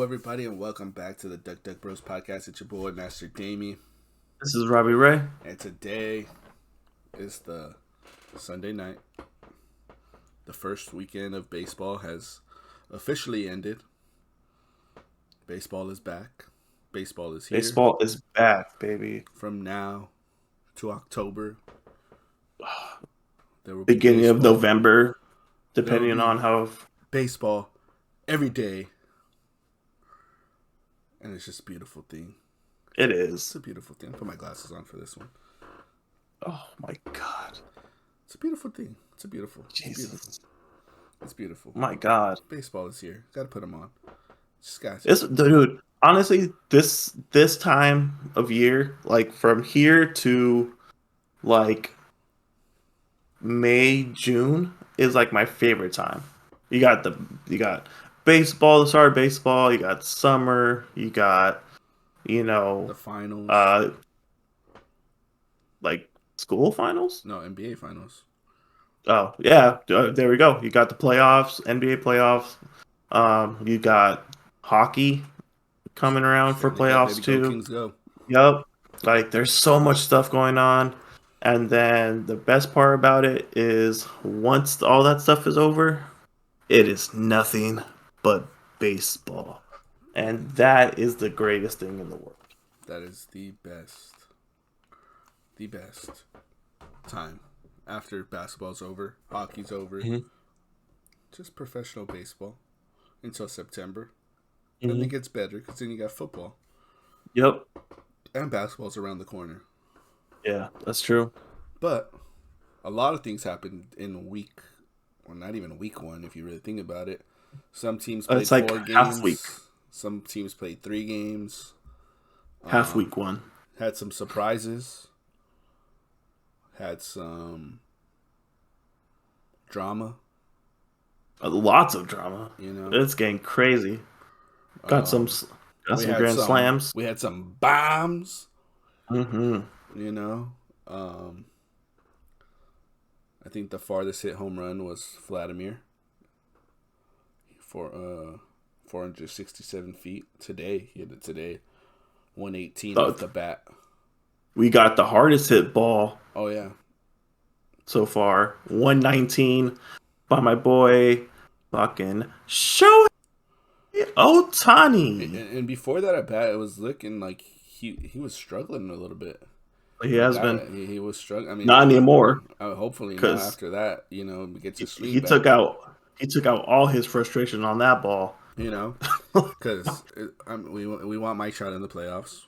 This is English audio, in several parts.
everybody, and welcome back to the Duck Duck Bros podcast. It's your boy, Master Damie. This is Robbie Ray. And today is the Sunday night. The first weekend of baseball has officially ended. Baseball is back. Baseball is here. Baseball is back, baby. From now to October. There will be beginning of November, depending on how. Baseball every day. And it's just a beautiful thing. It is. It's a beautiful thing. Put my glasses on for this one. Oh my God. It's a beautiful thing. It's beautiful. Jesus. It's beautiful. My God. Baseball is here. Got to put them on. Just got to. Dude, honestly, this time of year, like from here to like May, June, is like my favorite time. You got baseball, the start of baseball, you got summer, you got, the finals. Like school finals? No, NBA finals. Oh, yeah. There we go. You got the playoffs, NBA playoffs. You got hockey coming around for playoffs too. Go Kings go. Yep. Like there's so much stuff going on. And then the best part about it is once all that stuff is over, it is nothing but baseball. And that is the greatest thing in the world. That is the best. The best time. After basketball's over, hockey's over, just professional baseball until September. And then it gets better because then you got football. Yep. And basketball's around the corner. Yeah, that's true. But a lot of things happened in week, or not even week one, if you really think about it. Some teams played 4 games. Half week. Some teams played 3 games. Half week one. Had some surprises. Had some drama. Lots of drama. It's getting crazy. Got some grand slams. We had some bombs. Mm-hmm. I think the farthest hit home run was Vladimir. For 467 feet today. He hit it today. 118 off the bat. We got the hardest hit ball. Oh, yeah. So far. 119 by my boy fucking Shohei Ohtani. And before that at bat, it was looking like he was struggling a little bit. He has been. He was struggling. I mean, not anymore. Hopefully not after that. Gets his swing back. He took out all his frustration on that ball. Because we want Mike Trout in the playoffs.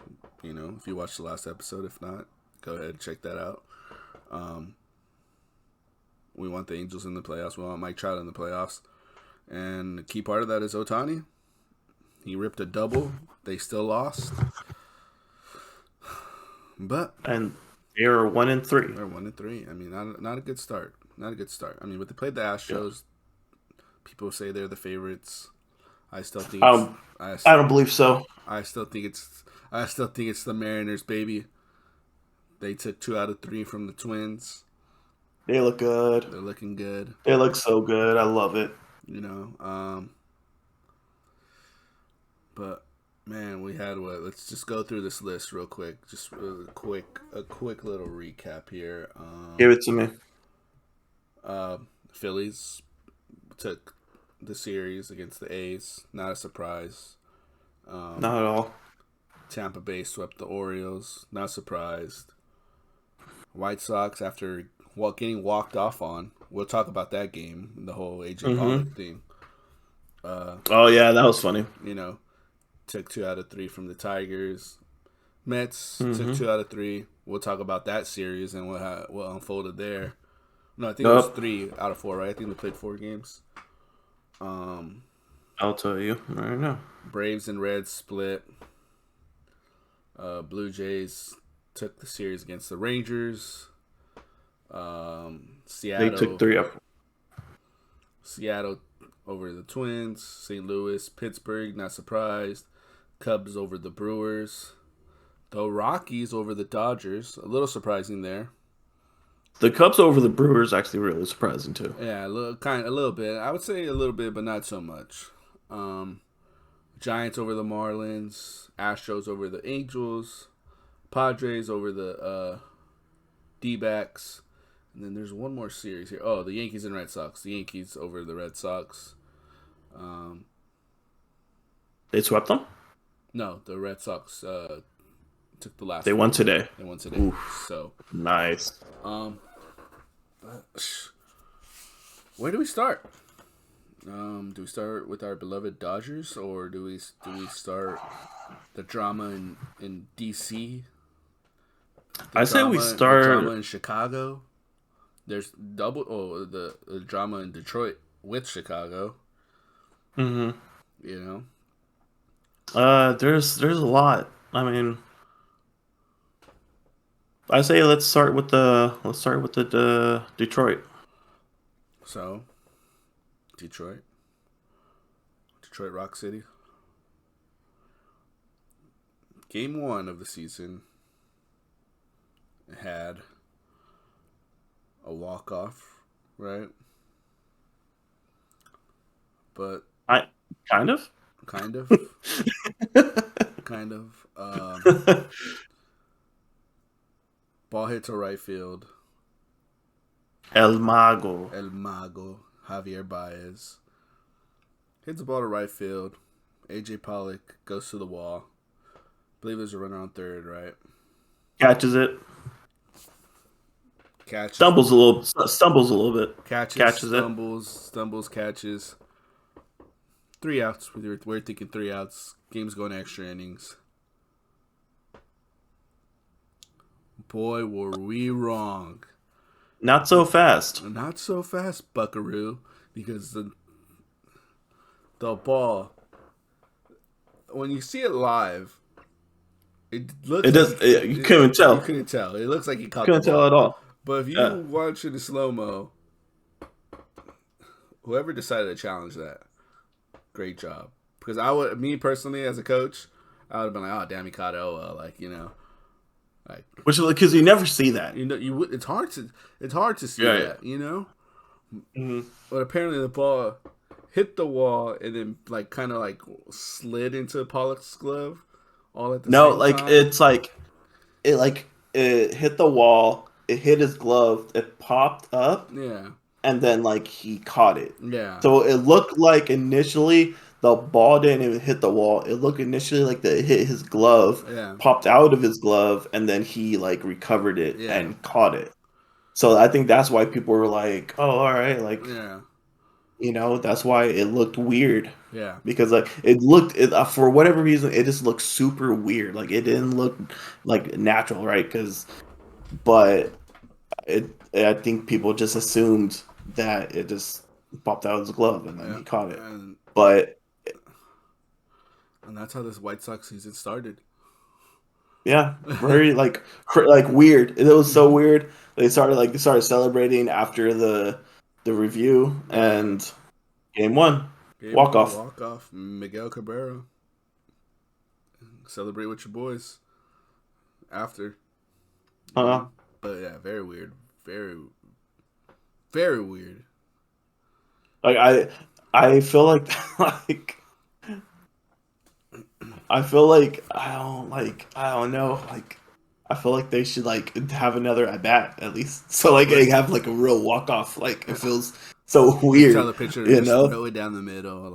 If you watched the last episode, if not, go ahead and check that out. We want the Angels in the playoffs. We want Mike Trout in the playoffs. And the key part of that is Ohtani. He ripped a double. They still lost. And they're 1-3. They're 1-3. I mean, not a good start. Not a good start. I mean, but they played the Astros. Yeah. People say they're the favorites. I still think I don't believe so. I still think it's the Mariners, baby. They took 2 out of 3 from the Twins. They look good. They're looking good. They look so good. I love it. But man, we had what? Let's just go through this list real quick. Just a quick little recap here. Give it to me. Phillies took the series against the A's. Not a surprise. Not at all. Tampa Bay swept the Orioles. Not surprised. White Sox, after getting walked off on, we'll talk about that game, the whole AJ Pollock thing. Oh yeah, that was funny. Took 2 out of 3 from the Tigers. Mets took 2 out of 3. We'll talk about that series and what unfolded there. No, I think it was 3 out of 4, right? I think they played 4 games. I'll tell you right now. Braves and Reds split. Blue Jays took the series against the Rangers. Seattle. They took 3 up. Seattle over the Twins. St. Louis, Pittsburgh, not surprised. Cubs over the Brewers. The Rockies over the Dodgers. A little surprising there. The Cubs over the Brewers actually really surprising too. Yeah, a little bit. I would say a little bit, but not so much. Giants over the Marlins, Astros over the Angels, Padres over the D-backs, and then there's one more series here. Oh, the Yankees and Red Sox. The Yankees over the Red Sox. They swept them? No, the Red Sox took the last. They won today. They won today. Oof. So nice. Where do we start? Do we start with our beloved Dodgers, or do we start the drama in DC? I say we start the drama in Chicago. There's the drama in Detroit with Chicago. Mm-hmm. You know, there's a lot. I mean, I say let's start with the Detroit. So, Detroit Rock City. Game 1 of the season had a walk-off, right? But kind of. Ball hit to right field. El Mago, Javier Baez hits the ball to right field. AJ Pollock goes to the wall. I believe there's a runner on third, right? Catches it. Stumbles a little bit. Catches it. Catches. 3 outs. We're thinking 3 outs. Game's going extra innings. Boy, were we wrong. Not so fast. Not so fast, Buckaroo, because the ball, when you see it live, you couldn't tell. You couldn't tell. It looks like he caught couldn't the ball. tell at all. But if you watch it in slow-mo, whoever decided to challenge that, great job. Because me personally, as a coach, I would have been like, oh, damn, he caught it. Oh, well, which because you never see that. It's hard to see that, Mm-hmm. But apparently the ball hit the wall and then kind of slid into Pollock's glove all at the same time. It hit the wall, it hit his glove, it popped up, and then he caught it. Yeah. So it looked like initially the ball didn't even hit the wall. It looked initially like it hit his glove, popped out of his glove, and then he recovered it and caught it. So I think that's why people were like, "Oh, all right," that's why it looked weird. Yeah, because it looked for whatever reason it just looked super weird. It didn't look natural, right? But I think people just assumed that it just popped out of his glove and then he caught it. And that's how this White Sox season started. Yeah, very weird. It was so weird. They started celebrating after the review and game 1 walk off. Miguel Cabrera. Celebrate with your boys after. But yeah, very weird. Very, very weird. I feel like I don't know. I feel like they should have another at bat at least, so they have a real walk off. It feels so weird. Tell the pitcher to throw it down the middle,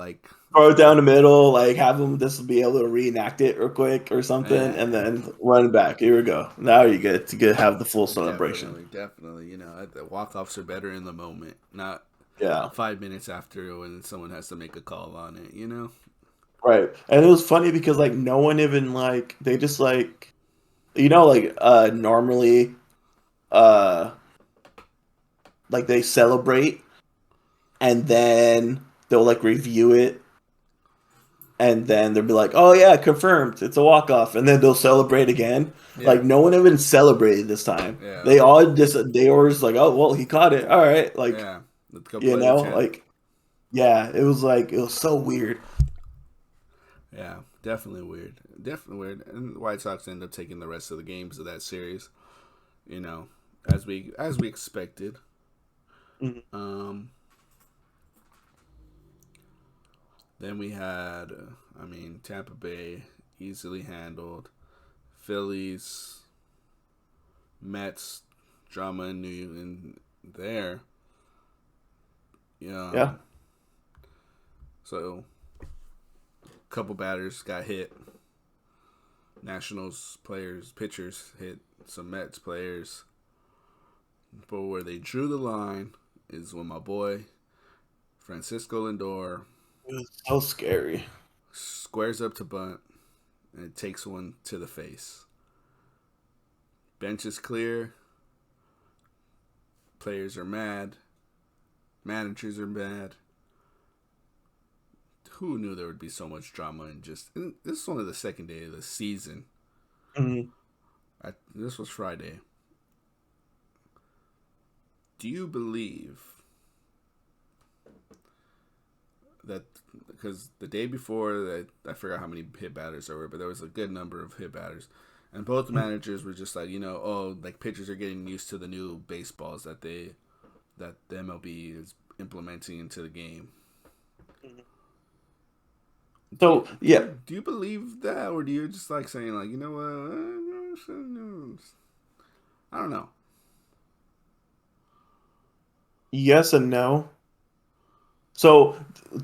throw it down the middle, have them just be able to reenact it real quick or something, and then run back. Here we go. Now you get to have the full celebration. Definitely. The walk offs are better in the moment, not 5 minutes after when someone has to make a call on it. Right, and it was funny because no one even they just normally they celebrate and then they'll review it and then they'll be like, oh yeah, confirmed, it's a walk-off, and then they'll celebrate again. No one even celebrated this time. They all were just oh well, he caught it, all right, let's go play it was so weird. Yeah, definitely weird. And the White Sox end up taking the rest of the games of that series, as we expected. Mm-hmm. Then we had, Tampa Bay easily handled. Phillies, Mets, drama in there. Yeah. Yeah. So, a couple batters got hit. Nationals players, pitchers hit some Mets players. But where they drew the line is when my boy Francisco Lindor It was so scary. squares up to bunt and takes one to the face. Bench is clear. Players are mad. Managers are mad. Who knew there would be so much drama and this is only the second day of the season. Mm-hmm. This was Friday. Do you believe that, because the day before, that I forgot how many hit batters there were, but there was a good number of hit batters, and both managers were just like, like pitchers are getting used to the new baseballs that the MLB is implementing into the game. So yeah, do you believe that, or do you just like saying like, you know what? I don't know. Yes and no. So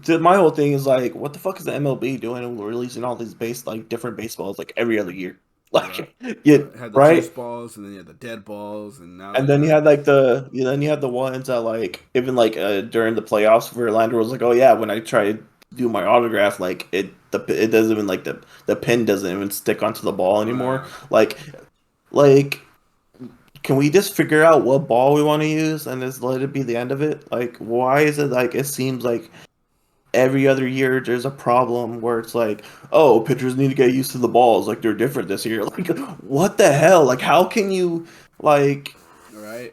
my whole thing is like, what the fuck is the MLB doing releasing all these different baseballs like every other year? Like, yeah, had the right? juice balls, and then you had the dead balls, and now then you had the ones that like even like during the playoffs, Verlander was like, oh yeah, when I try to do my autograph, like it doesn't even like the pin doesn't even stick onto the ball anymore. Like can we just figure out what ball we want to use and just let it be the end of it? Like, why is it like it seems like every other year there's a problem where it's like, oh, pitchers need to get used to the balls, like they're different this year. Like, what the hell? Like, how can you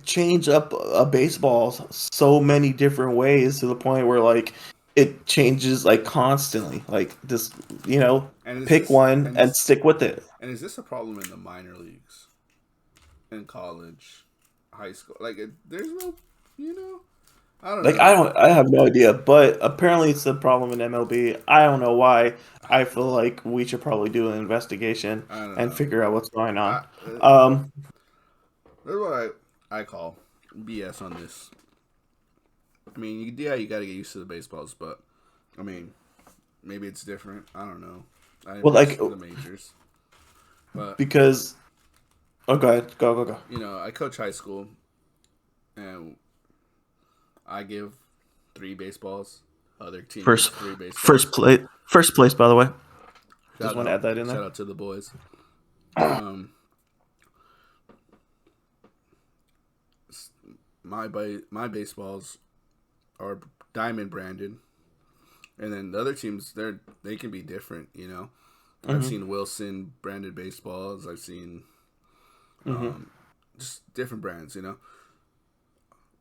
change up a baseball so many different ways to the point where like it changes like constantly? Like, just pick one and stick with it. And is this a problem in the minor leagues? In college, high school, like there's no, I don't know. I have no idea, but apparently it's a problem in MLB. I don't know why. I feel like we should probably do an investigation and figure out what's going on. That's what I call BS on this. You got to get used to the baseballs, but maybe it's different. I don't know. Well, like the majors, but because. Oh, go ahead. Go. I coach high school, and I give 3 baseballs. Other team 3 baseballs. First place, by the way. Just want to add that in there. Shout out to the boys. My baseballs are diamond branded, and then the other teams they can be different. I've seen Wilson branded baseballs. I've seen. Just different brands,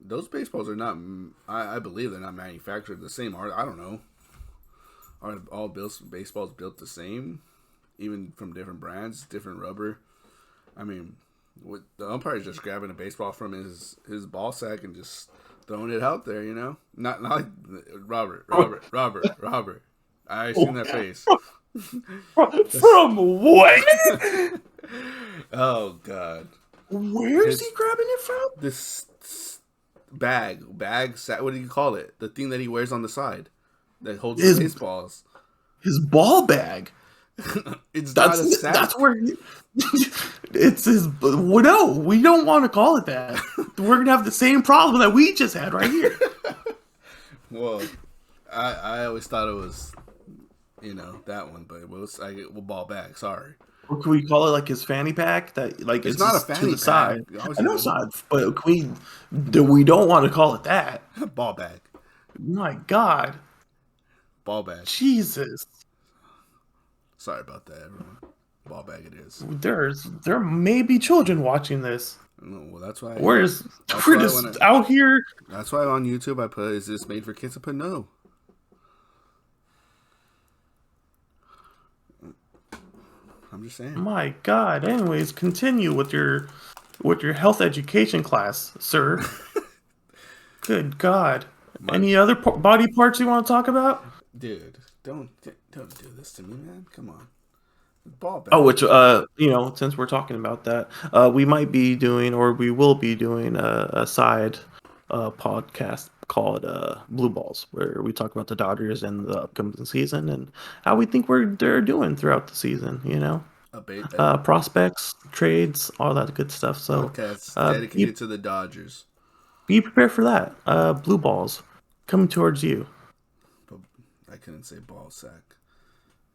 Those baseballs are not. I believe they're not manufactured the same. I don't know. Are all baseballs built the same, even from different brands, different rubber? The umpire's just grabbing a baseball from his ball sack and just throwing it out there, Not like Robert. I seen that face. From what? Oh God! Where's he grabbing it from? This bag. What do you call it? The thing that he wears on the side that holds the baseballs. His ball bag. Not a sack. That's where. It's his. No, we don't want to call it that. We're gonna have the same problem that we just had right here. Well, I always thought it was. That one, but we'll ball back. Sorry. Or can we call it like his fanny pack? That like it's not a fanny to the pack. Side. I know side, but we don't want to call it that. Ball bag. My God. Ball bag. Jesus. Sorry about that, everyone. Ball bag it is. There may be children watching this. No, well, that's why. We're just out here. That's why on YouTube I put, "Is this made for kids?" I put no. I'm just saying. My God. Anyways, continue with your health education class, sir. Good God. Any other body parts you want to talk about? Dude, Don't do this to me, man. Come on. Ball back. Oh, which since we're talking about that, we might be doing, or we will be doing a side podcast called Blue Balls, where we talk about the Dodgers and the upcoming season and how we think they're doing throughout the season. A Prospects, trades, all that good stuff. So podcast be, dedicated to the Dodgers. be prepared for that. Blue Balls coming towards you. But I couldn't say ball sack.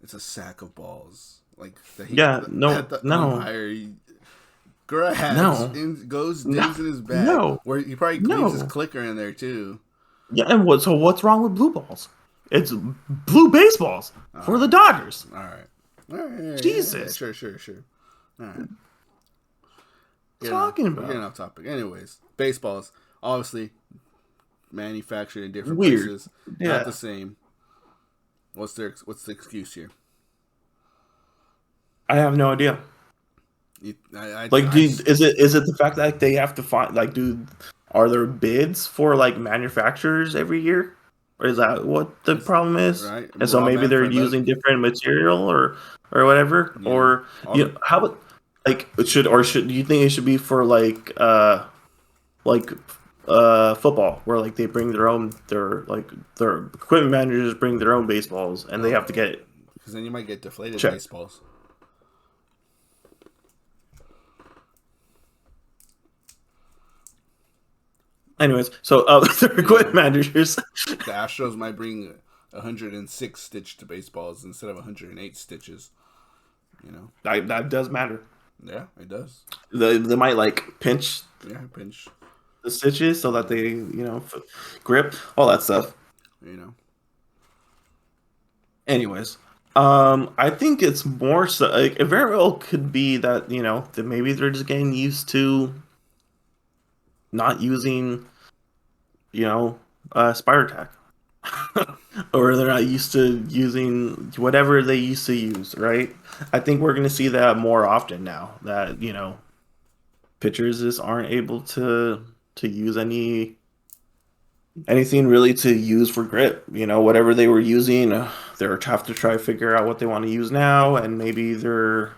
It's a sack of balls. Like the umpire grabs and goes digs in his bag. Where he probably leaves his clicker in there too. Yeah, and what's wrong with blue balls? It's blue baseballs for the Dodgers. All right. Jesus. Yeah, sure. All right. Talking about. We're getting off topic. Anyways, baseballs obviously manufactured in different Weird. places, Yeah. not the same. What's the excuse here? I have no idea. Is it the fact that they have to find are there bids for like manufacturers every year, or is that what the problem is? Right. And so maybe they're using different material or whatever, or how about should do you think it should be for football where like they bring their equipment managers bring their own baseballs and they have to get because then you might get deflated baseballs. Anyways, so the equipment managers. The Astros might bring 106 stitched baseballs instead of 108 stitches. That does matter. Yeah, it does. They might pinch. Yeah, pinch the stitches so that they grip all that stuff. Anyways, I think it's more so. It very well could be that that maybe they're just getting used to not using spider tack. Or they're not used to using whatever they used to use, right? I think we're going to see that more often now that, pitchers just aren't able to use anything really to use for grip. Whatever they were using, they're have to try to figure out what they want to use now, and maybe they're,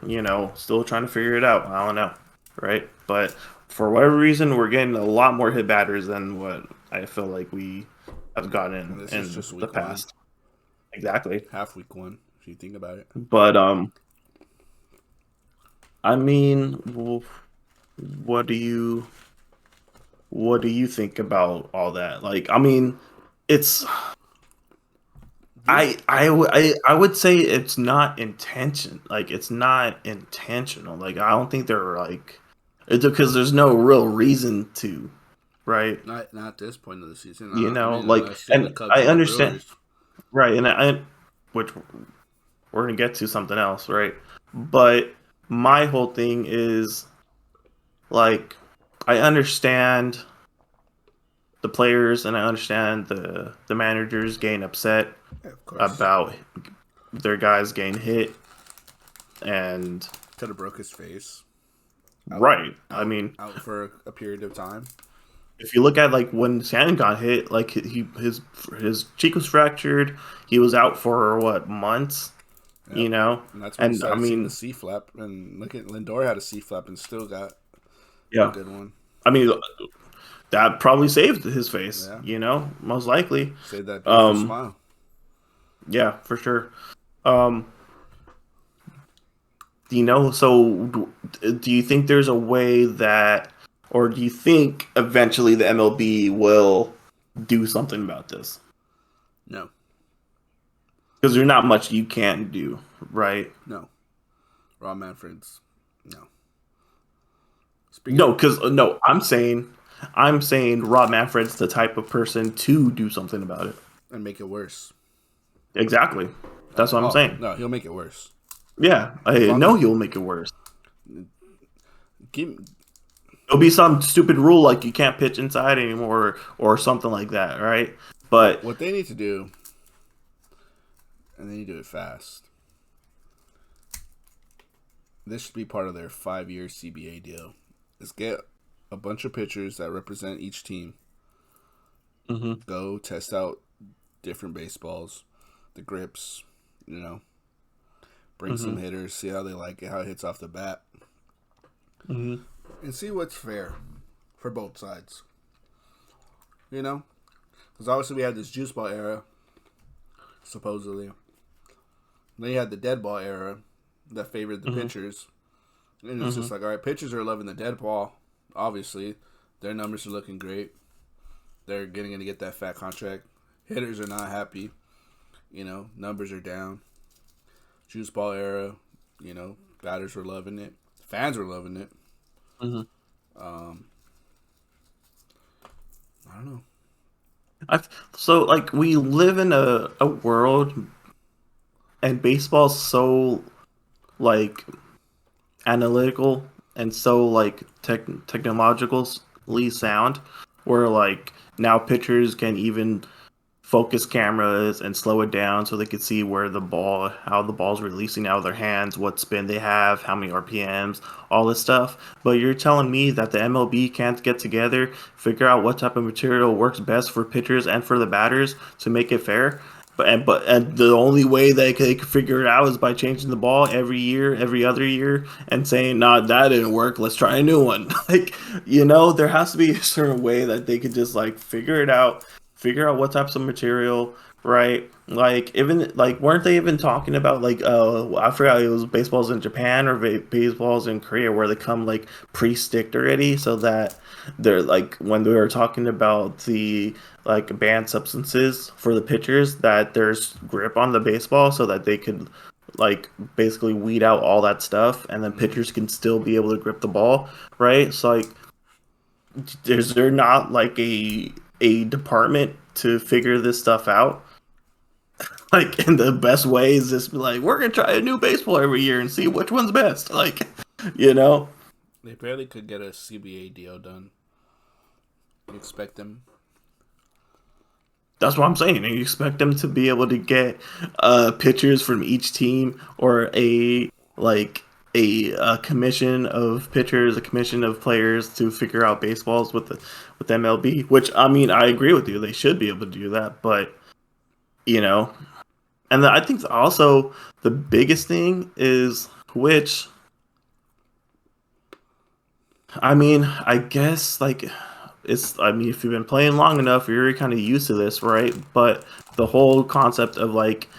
still trying to figure it out. I don't know, right? But for whatever reason, we're getting a lot more hit batters than what I feel like we have gotten in the past. Exactly. Half week one, if you think about it. But I mean, what do you think about all that? It's I would say it's not intention. It's not intentional. I don't think they're it's because there's no real reason to. Right. Not at this point of the season. And I understand. Right, and which we're gonna get to something else, right? But my whole thing is I understand the players and I understand the managers getting upset about their guys getting hit and could have broke his face. Out for a period of time. If you look at when Shannon got hit, his cheek was fractured. He was out for months, And that's when the C flap. And look at Lindor had a C flap and still got a good one. That probably saved his face. Yeah. Most likely saved that beautiful smile. Yeah, for sure. So do you think there's a way that? Or do you think eventually the MLB will do something about this? No. Because there's not much you can do, right? No. Rob Manfred's. No. I'm saying Rob Manfred's the type of person to do something about it. And make it worse. Exactly. That's what I'm saying. No, he'll make it worse. Yeah. I know he'll make it worse. There'll be some stupid rule you can't pitch inside anymore or something like that, right? But what they need to do, and they need to do it fast, this should be part of their 5-year CBA deal, is get a bunch of pitchers that represent each team, go test out different baseballs, the grips, you know, bring some hitters, see how they like it, how it hits off the bat, and see what's fair for both sides. You know, because obviously we had this juice ball era, supposedly. Then you had the dead ball era that favored the pitchers, and it's just like, all right, pitchers are loving the dead ball. Obviously, their numbers are looking great. They're going to get that fat contract. Hitters are not happy. You know, numbers are down. Juice ball era, you know, batters were loving it. Fans were loving it. I don't know. So, like, we live in a world, and baseball's so, like, analytical and so, like, technologically sound, where, like, now pitchers can even focus cameras and slow it down so they could see how the ball's releasing out of their hands, what spin they have, how many RPMs, all this stuff. But you're telling me that the MLB can't get together, figure out what type of material works best for pitchers and for the batters to make it fair? And the only way they could figure it out is by changing the ball every year, every other year, and saying, "Nah, that didn't work. Let's try a new one." Like, there has to be a certain way that they could just like figure out what types of material, right? Like, even like, weren't they even talking about like I forgot, it was baseballs in Japan or baseballs in Korea where they come like pre-sticked already, so that they're like, when we were talking about the like banned substances for the pitchers, that there's grip on the baseball so that they could like basically weed out all that stuff, and then pitchers can still be able to grip the ball, right? So like, is there not like a department to figure this stuff out? Like, and the best way is just be like, we're gonna try a new baseball every year and see which one's best. Like, you know, They barely could get a CBA deal done. You expect them? that's what I'm saying. You expect them to be able to get pitchers from each team, or a commission of pitchers, a commission of players to figure out baseballs with MLB. Which, I mean, I agree with you. They should be able to do that, but you know, and I think also the biggest thing is, which, I mean, I guess like I mean, if you've been playing long enough, you're kind of used to this, right? But the whole concept of like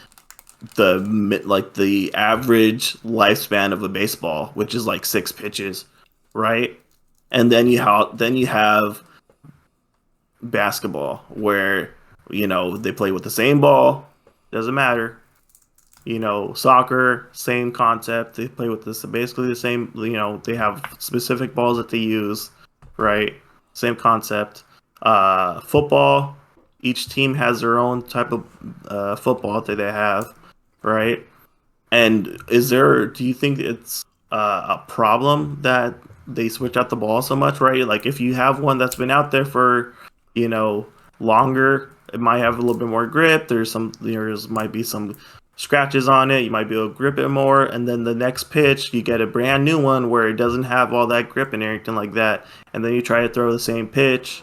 the average lifespan of a baseball, which is like 6 pitches, right? And then you have basketball where they play with the same ball, doesn't matter. Soccer, same concept. They play with this basically the same. They have specific balls that they use, right? Same concept. Football, each team has their own type of football that they have, right? And do you think it's a problem that they switch out the ball so much, right? Like, if you have one that's been out there for, longer, it might have a little bit more grip. There's might be some scratches on it. You might be able to grip it more. And then the next pitch, you get a brand new one where it doesn't have all that grip and everything like that. And then you try to throw the same pitch,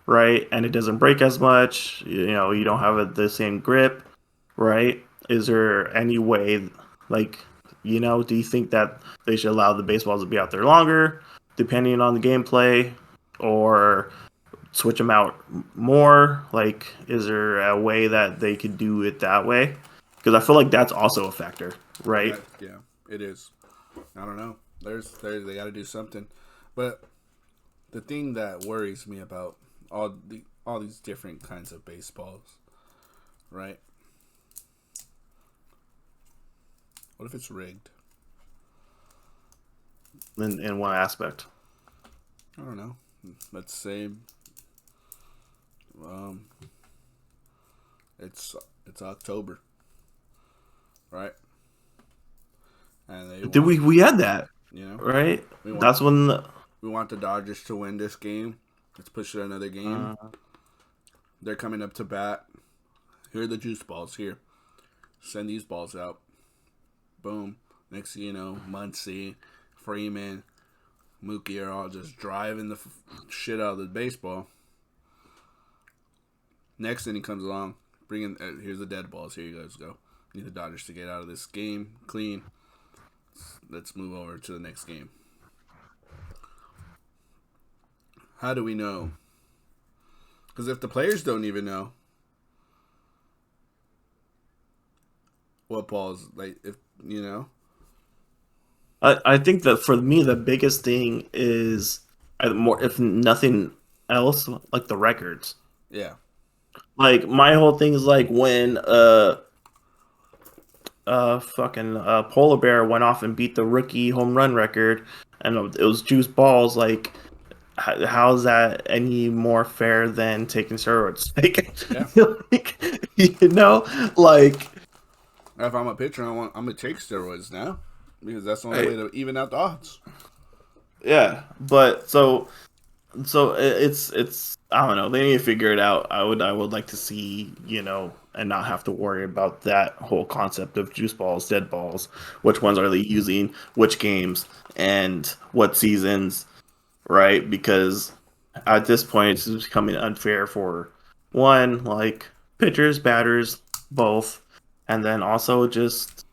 right? And it doesn't break as much. You don't have the same grip, right? Is there any way, like, do you think that they should allow the baseballs to be out there longer, depending on the gameplay, or switch them out more? Like, is there a way that they could do it that way? Because I feel like that's also a factor, right? Yeah, it is. I don't know. They got to do something. But the thing that worries me about all these different kinds of baseballs, right? What if it's rigged? In one aspect. I don't know. Let's say, it's October, right? And we had that, right? That's when we want the Dodgers to win this game. Let's push it another game. They're coming up to bat. Here are the juice balls. Here, send these balls out. Boom. Next thing you know, Muncy, Freeman, Mookie are all just driving the shit out of the baseball. Next inning comes along, bring in. Here's the dead balls. Here you guys go. Need the Dodgers to get out of this game clean. Let's move over to the next game. How do we know? Because if the players don't even know what balls, like, if you know. I think that for me the biggest thing is more, if nothing else, like the records. Yeah. Like my whole thing is like when fucking polar bear went off and beat the rookie home run record, and it was juice balls. Like, how's that any more fair than taking steroids? Like, you know, like, if I'm a pitcher, I'm gonna take steroids now because that's the only way to even out the odds. Yeah, but so it's I don't know. They need to figure it out. I would like to see, and not have to worry about that whole concept of juice balls, dead balls. Which ones are they using? Which games and what seasons? Right? Because at this point, it's becoming unfair for one, like pitchers, batters, both, and then also just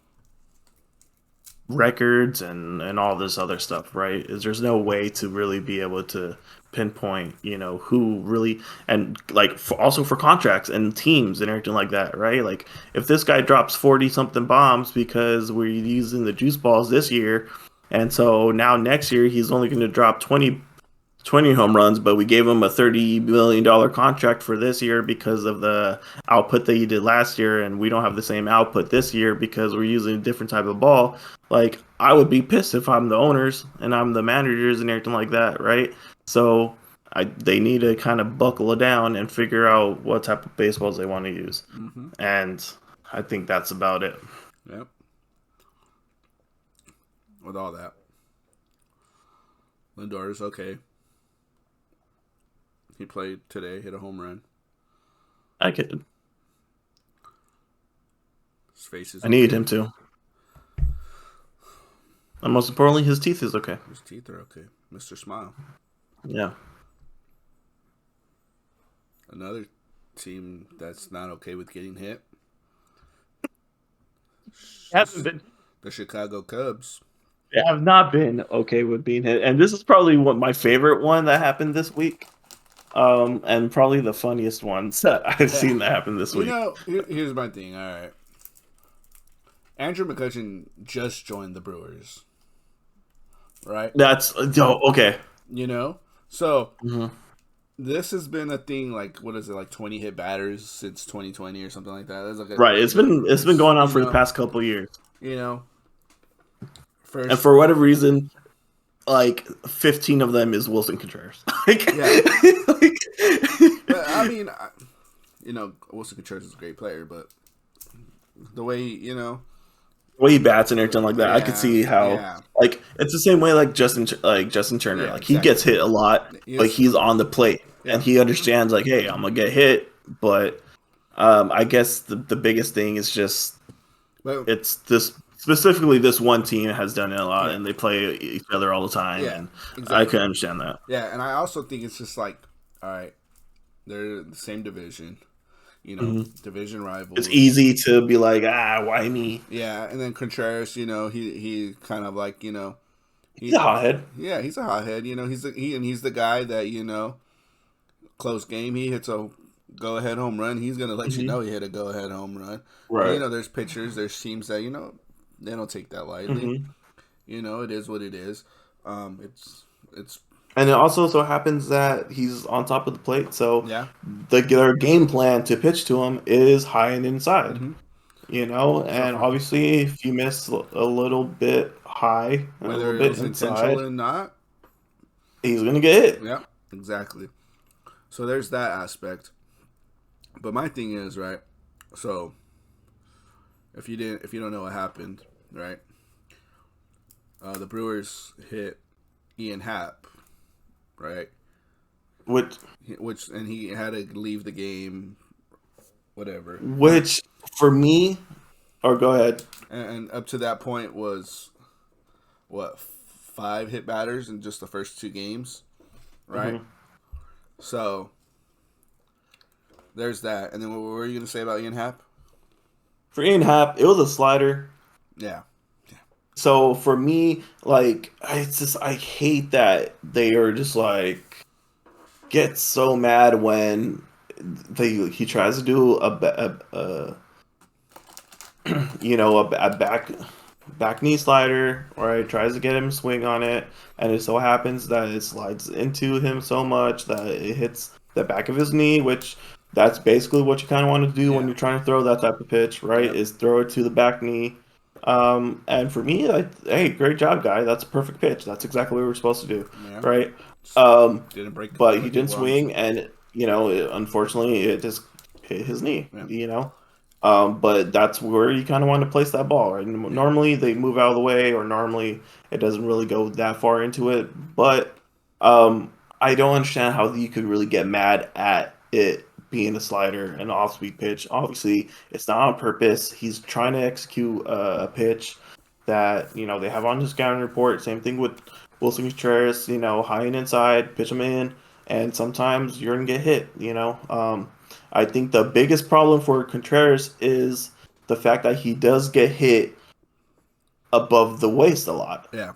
records and all this other stuff, right? Is there's no way to really be able to pinpoint, who really, and like also for contracts and teams and everything like that, right? Like if this guy drops 40 something bombs because we're using the juice balls this year, and so now next year he's only going to drop 20 home runs, but we gave him a $30 million contract for this year because of the output that he did last year, and we don't have the same output this year because we're using a different type of ball. Like, I would be pissed if I'm the owners and I'm the managers and everything like that, right? So they need to kind of buckle it down and figure out what type of baseballs they want to use. Mm-hmm. And I think that's about it. Yep. With all that, Lindor is okay. He played today, hit a home run. I could. His face is I need him to. And most importantly, his teeth is okay. His teeth are okay. Mr. Smile. Yeah. Another team that's not okay with getting hit. Hasn't been. The Chicago Cubs. They have not been okay with being hit. And this is probably my favorite one that happened this week. And probably the funniest ones that I've seen that happen this week. Here's my thing. All right. Andrew McCutchen just joined the Brewers. Right? That's okay. So this has been a thing. Like, what is it? Like 20 hit batters since 2020 or something like that. That's like right. It's been going on for the past couple years. First, and for whatever reason, like 15 of them is Wilson Contreras. But, I mean, Wilson Contreras is a great player, but the way the way he bats and everything like that, I could see how like it's the same way like Justin Turner. Like he gets hit a lot, but he's on the plate and he understands like, hey, I'm gonna get hit. But I guess the biggest thing is just it's this. Specifically, this one team has done it a lot, and they play each other all the time. Yeah, and exactly. I can understand that. Yeah, and I also think it's just like, all right, they're the same division, division rivals. It's easy to be like, why me? Yeah, and then Contreras, he kind of like, he's a hothead. Yeah, he's a hothead. He's the guy that close game, he hits a go-ahead home run. He's gonna let you know he hit a go-ahead home run. Right. But, there's pitchers, there's teams that they don't take that lightly. It is what it is. It's and it also so happens that he's on top of the plate, so their game plan to pitch to him is high and inside. And obviously if you miss a little bit high, whether it was intentional or not, he's gonna get hit. Yeah, exactly. So there's that aspect. But my thing is, right, so if you don't know what happened, right? The Brewers hit Ian Happ, right? Which and he had to leave the game, whatever. Which for me, or go ahead. And up to that point was what, 5 hit batters in just the first 2 games, right? So there's that. And then what were you gonna say about Ian Happ? For Ian Happ, it was a slider. Yeah. So for me, like, I hate that they are just like get so mad when he tries to do a back knee slider, right? Tries to get him to swing on it, and it so happens that it slides into him so much that it hits the back of his knee, which that's basically what you kind of want to do when Yeah. you're trying to throw that type of pitch, right? Yep. Is throw it to the back knee. And for me, hey, great job, guy. That's a perfect pitch. That's exactly what we were supposed to do, Yeah. right? Just Um, didn't but he break didn't people arms. swing, and unfortunately, it just hit his knee. Yeah. But that's where you kind of want to place that ball. Right? Yeah. Normally they move out of the way, or normally it doesn't really go that far into it. But I don't understand how you could really get mad at it being a slider, an off-speed pitch. Obviously, it's not on purpose. He's trying to execute a pitch that they have on the scouting report. Same thing with Wilson Contreras. High and inside, pitch him in, and sometimes you're gonna get hit. I think the biggest problem for Contreras is the fact that he does get hit above the waist a lot, Yeah.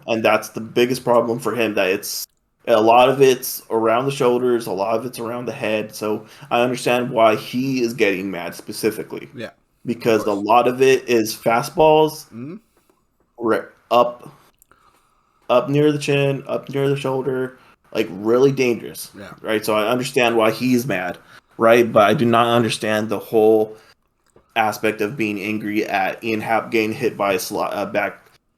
and that's the biggest problem for him. That it's a lot of it's around the shoulders, a lot of it's around the head. So I understand why he is getting mad specifically Yeah. Of because a course. lot of it is fastballs Hmm. up near the chin, up near the shoulder, like really dangerous, Yeah. right? So I understand why he's mad, right? But I do not understand the whole aspect of being angry at Ian Happ getting hit by a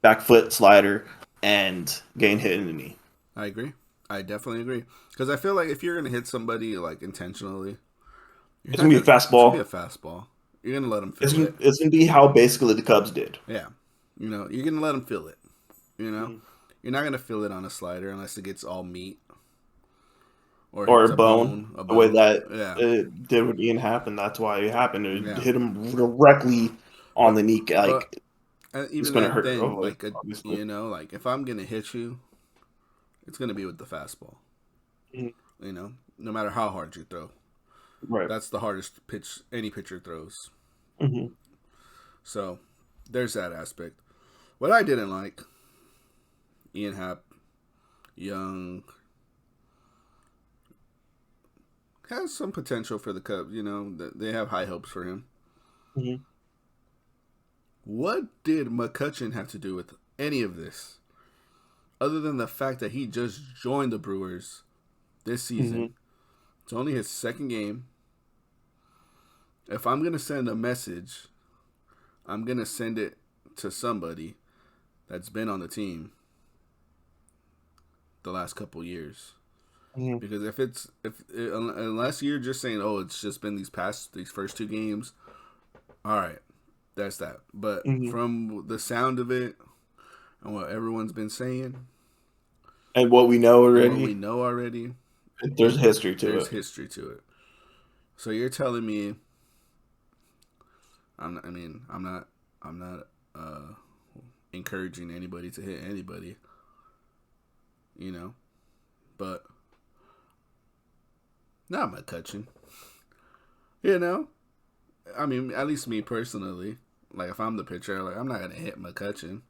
back foot slider and getting hit in the knee. I agree. I definitely agree. Because I feel like if you're gonna hit somebody like intentionally, you're It's not gonna be a gonna. It's gonna be a fastball. fastball. You're gonna let them It's feel gonna, it. it's gonna be how basically the Cubs did. Yeah. You're gonna let them feel it. You know, Mhm. you're not gonna feel it on a slider unless it gets all meat or Or hits a a bone, bone. A the way bone. that Yeah. it did with Ian Happ, and that's why it happened. It Yeah. hit him directly on But the knee, but like it's even gonna that hurt. then, like Obviously. like if I'm gonna hit you, it's gonna be with the fastball. Mhm. No matter how hard you throw, Right. that's the hardest pitch any pitcher throws. Hmm. So there's that aspect. What I didn't like, Ian Happ, young, has some potential for the Cubs. They have high hopes for him. Hmm. What did McCutchen have to do with any of this, other than the fact that he just joined the Brewers this Hmm. season? It's only his second game. If I'm gonna send a message, I'm gonna send it to somebody that's been on the team the last couple years. Hmm. Because unless you're just saying, oh, it's just been these first two games, all right, that's that. But Hmm. from the sound of it and what everyone's been saying And what we know and what we already, know already, there's history to there's it. history to it. So you're telling me, I'm not encouraging anybody to hit anybody, but not McCutchen. You know, at least me personally. Like if I'm the pitcher, like I'm not gonna hit McCutchen.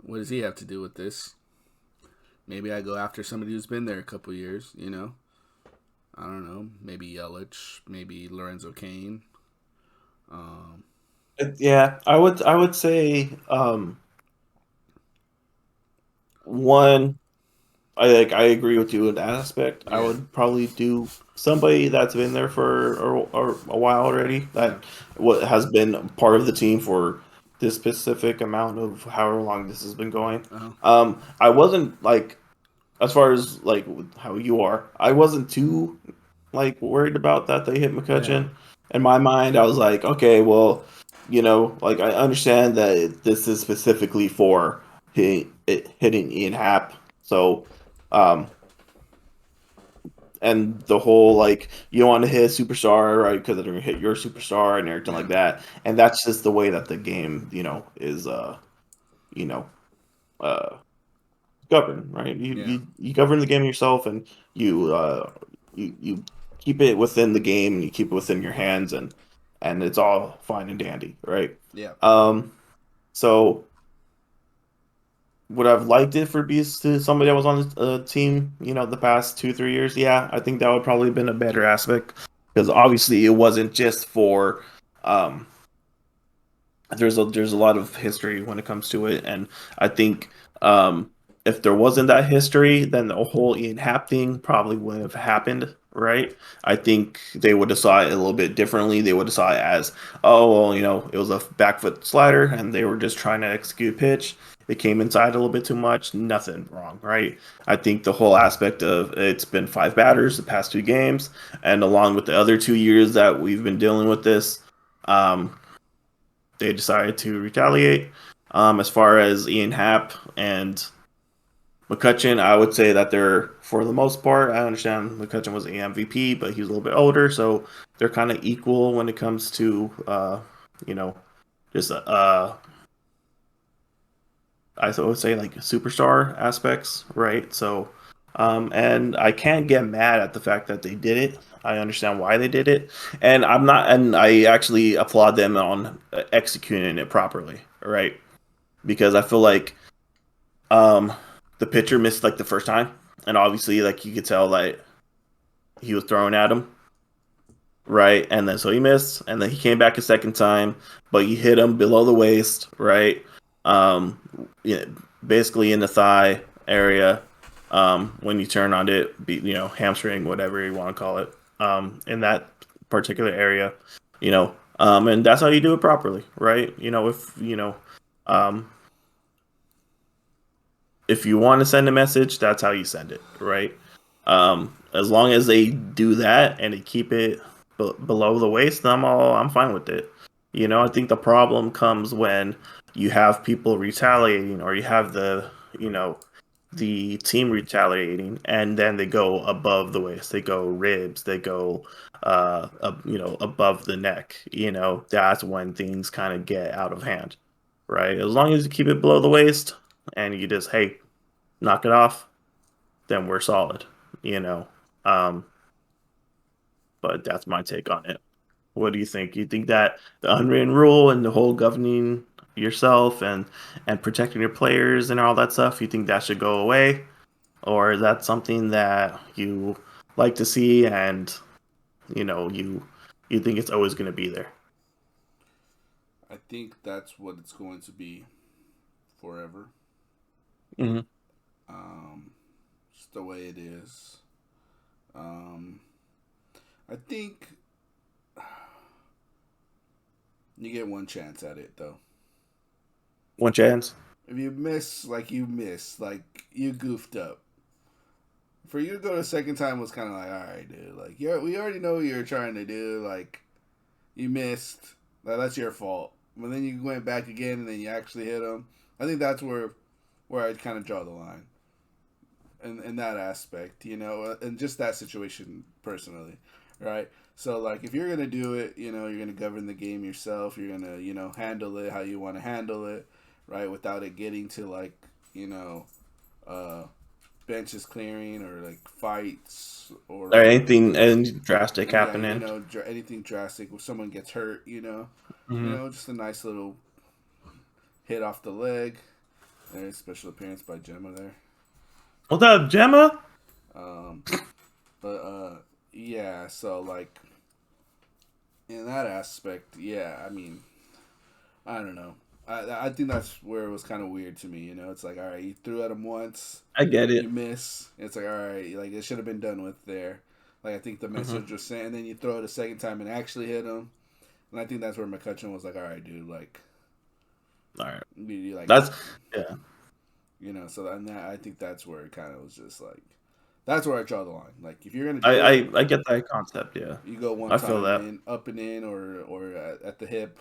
What does he have to do with this? Maybe I go after somebody who's been there a couple years. I don't know. Maybe Yelich. Maybe Lorenzo Kane. Um, Yeah, I would say one. I agree with you in that aspect. I yeah, would probably do somebody that's been there for a while already. yeah, That what has been part of the team for this specific amount of however long this has been going. uh-huh. I wasn't like as far as like how you are. I wasn't too like worried about that they hit Yeah, McCutcheon. In my mind, I was like, okay, well, like I understand that this is specifically for hitting Ian Happ. So, um, and the whole like you don't want to hit a superstar, right? Because they're gonna hit your superstar and everything yeah, like that. And that's just the way that the game, is you know, uh govern, right? You, yeah, you you govern the game yourself, and you you keep it within the game and you keep it within your hands and it's all fine and dandy, right? Yeah. Um, so would I've liked it for Beast to somebody that was on the team, the past 2, 3 years? Yeah, I think that would probably have been a better aspect because obviously it wasn't just for um there's a lot of history when it comes to it, and I think um, if there wasn't that history, then the whole Ian Happ thing probably wouldn't have happened, right? I think they would have saw it a little bit differently. They would have saw it as, oh, well, it was a back foot slider, and they were just trying to execute a pitch. It came inside a little bit too much. Nothing wrong, right? I think the whole aspect of it's been 5 batters the past 2 games, and along with the other 2 years that we've been dealing with this. Um, they decided to retaliate. As far as Ian Happ and McCutcheon, I would say that they're, for the most part, I understand McCutcheon was the MVP, but he was a little bit older, so they're kind of equal when it comes to, you know, just I would say like superstar aspects, right? So, and I can't get mad at the fact that they did it. I understand why they did it, and I actually applaud them on executing it properly, right? Because I feel like um, the pitcher missed like the first time, and obviously like you could tell that he was throwing at him, right? And then so he missed, and then he came back a second time, but he hit him below the waist, right? Um, yeah, basically in the thigh area. When you turn on it, hamstring, whatever you want to call it, in that particular area, and that's how you do it properly, right? Um, if you want to send a message, that's how you send it, right? As long as they do that and they keep it below the waist, I'm fine with it. I think the problem comes when you have people retaliating, or you have you know, the team retaliating, and then they go above the waist, they go ribs, they go, above the neck. That's when things kind of get out of hand, right? As long as you keep it below the waist and you just, hey, knock it off, then we're solid, you know. Um, but that's my take on it. What do you think? You think that the unwritten rule and the whole governing yourself and protecting your players and all that stuff, you think that should go away, or is that something that you like to see and you think it's always going to be there? I think that's what it's going to be forever. Hmm. Just the way it is. Um, I think you get one chance at it though. One chance. If you miss, like you goofed up. For you to go the second time was kind of like, all right, dude. Like, we already know what you're trying to do. Like, you missed. That's your fault. But then you went back again, and then you actually hit him. I think that's where I kind of draw the line. In that aspect, and just that situation personally, right? So like, if you're gonna do it, you're gonna govern the game yourself. You're gonna, handle it how you want to handle it, right? Without it getting to like, uh, benches clearing or like fights Or or anything drastic yeah, happening? anything drastic. If someone gets hurt, Hmm. just a nice little hit off the leg. There's special appearance by Gemma there. What's up, Gemma? Um, but yeah. So like in that aspect, yeah. I mean, I don't know. I think that's where it was kind of weird to me. It's like, all right, you threw at him once, I get you it. miss. It's like, all right, like it should have been done with there. Like I think the Hmm. message was sent, and then you throw it a second time and actually hit him. And I think that's where McCutcheon was like, all right, dude, like, All right. you like, That's yeah. So and that, I think that's where it kind of was just like, that's where I draw the line. Like, if you're gonna I, do it, I get that concept. Yeah, you go one I feel time that. in, up and in, or at the hip,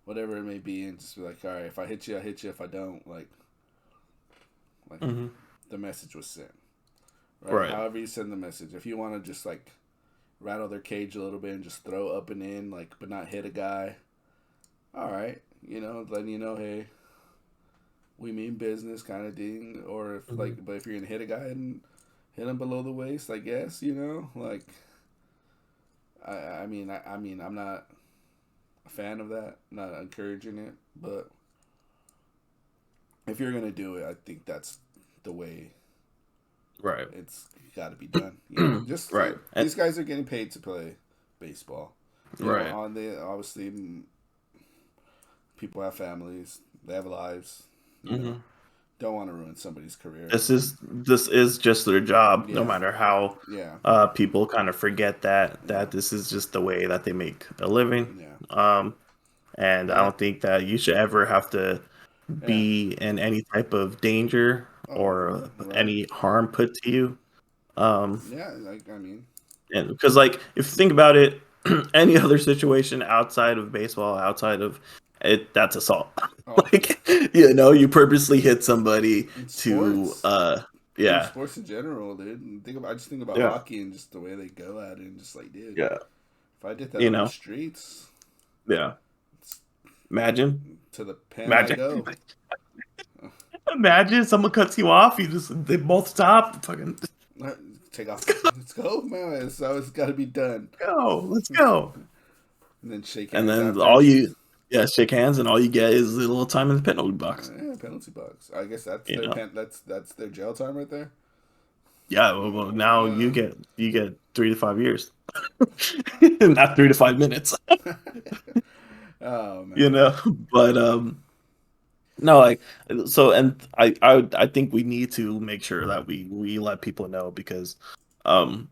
whatever it may be, and just be like, all right, if I hit you, I hit you. If I don't, like Hmm. the message was sent, right? Right. However you send the message. If you want to just like rattle their cage a little bit and just throw up and in, like, but not hit a guy, all right, letting hey, we mean business, kind of thing. Or if Hmm. but if you're gonna hit a guy and hit him below the waist, I guess, like I mean, I'm not a fan of that. Not encouraging it, but if you're gonna do it, I think that's the way Right. it's got to be done. Just Right. these guys are getting paid to play baseball. Right. On the obviously people have families, they have lives. You know, Hmm. don't want to ruin somebody's career. This is just their job, no Yeah, matter how yeah, people kind of forget that yeah, this is just the way that they make a living. yeah, Um, and I yeah, don't think that you should ever have to yeah. be in any type of danger Oh, or right. any harm put to you. Um, Yeah, like I mean, and because like if you think about it, any other situation outside of baseball, outside of it, that's assault. oh, Like you purposely hit somebody in to sports, in yeah. sports in general, dude. I just think about Yeah. hockey and just the way they go at it, and just like, dude, Yeah. if I did that You on the know. streets, Yeah. it's Imagine. to the pen I Imagine. go. Imagine someone cuts you off, they both stop. Fucking Take off. Let's go, man. So it's got to be done. go. Let's go. And then shake And hands then after. all you yeah, shake hands and all you get is a little time in the penalty box. Yeah, penalty box. I guess that's You their know? that's their jail time right there. Yeah, well, now Uh, you get 3 to 5 years. Not 3 to 5 minutes. oh You man. know? But no, like so and I think we need to make sure that we let people know because um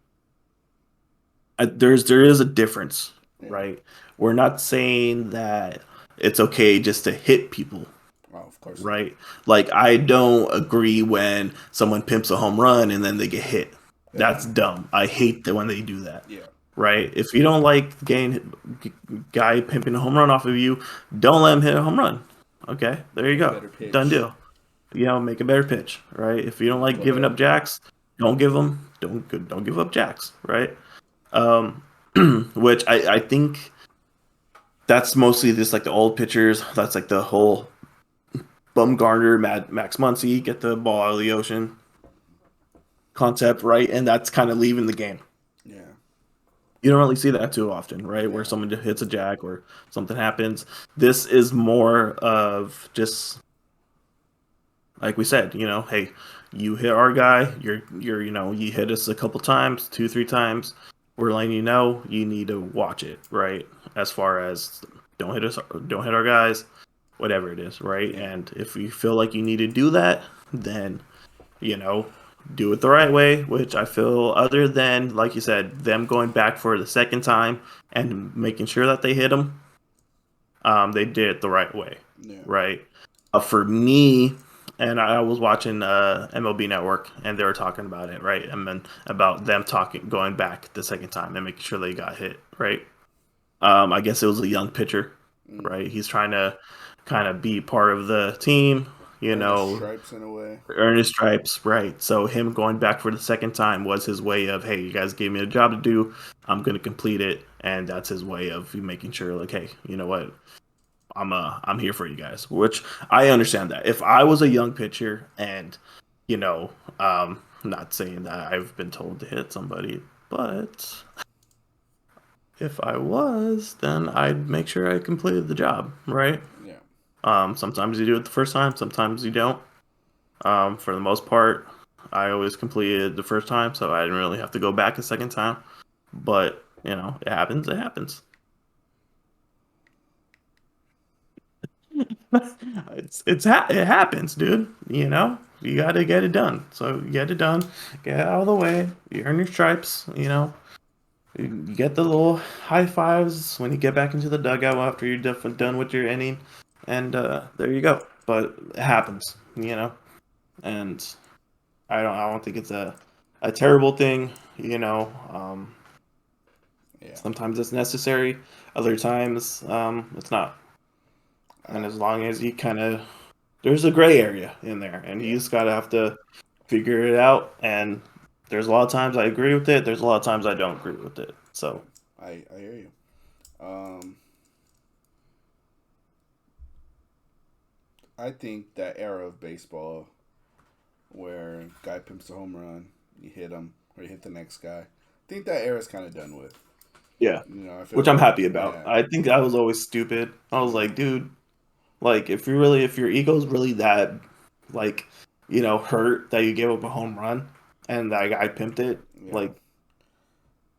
there is a difference, Yeah. right? We're not saying that it's okay just to hit people, Oh, of course not. right? Like I don't agree when someone pimps a home run and then they get hit. That's Yeah. dumb. I hate that when they do that. Yeah. Right? If you don't like getting guy pimping a home run off of you, don't let him hit a home run. Okay, there you Make a go. better Done pitch. deal. Make a better pitch, right? If you don't like Go giving ahead. up jacks, don't give up jacks, right? Um, which I think that's mostly just like the old pitchers. That's like the whole Bumgarner, Max Muncy, get the ball out of the ocean concept, right? And that's kind of leaving the game. Yeah. You don't really see that too often, right? Where Yeah. someone just hits a jack or something happens. This is more of just like we said, hey, you hit our guy, you hit us a couple times, 2, 3 times. We're letting you know you need to watch it, right? As far as don't hit our guys, whatever it is, right? Yeah. And if you feel like you need to do that, then you know, do it the right way, which I feel other than, like you said, them going back for the second time and making sure that they hit them, they did it the right way, Yeah. right? For me, and I was watching MLB Network, and they were talking about it, right? And then about them going back the second time and making sure they got hit, right? I guess it was a young pitcher, Mm. right? He's trying to kind of be part of the team, you Earn his know, stripes in a way. earn his stripes, right? So him going back for the second time was his way of, hey, you guys gave me a job to do, I'm going to complete it, and that's his way of making sure, like, hey, you know what, I'm here for you guys, which I understand that. If I was a young pitcher and, you know, not saying that I've been told to hit somebody, but if I was, then I'd make sure I completed the job, right? Yeah. Sometimes you do it the first time, sometimes you don't. For the most part, I always completed the first time, so I didn't really have to go back a second time. But it happens. It happens. It happens, dude. You got to get it done. So you get it done, get it out of the way. You earn your stripes. You get the little high fives when you get back into the dugout after you're done with your inning, and there you go. But it happens. And I don't think it's a terrible thing. Yeah. Sometimes it's necessary. Other times, it's not. And Uh, as long as you kind of there's a gray area in there, and you yeah. just gotta have to figure it out. And there's a lot of times I agree with it. There's a lot of times I don't agree with it. So I hear you. Um, I think that era of baseball where guy pimps a home run, you hit him, or you hit the next guy. I think that era's kind of done with. Yeah, You know, I feel which I'm like happy about. yeah, I think I was always stupid. I was like, dude, like if your ego's really that, like, hurt that you gave up a home run and that guy pimped it, yeah, like,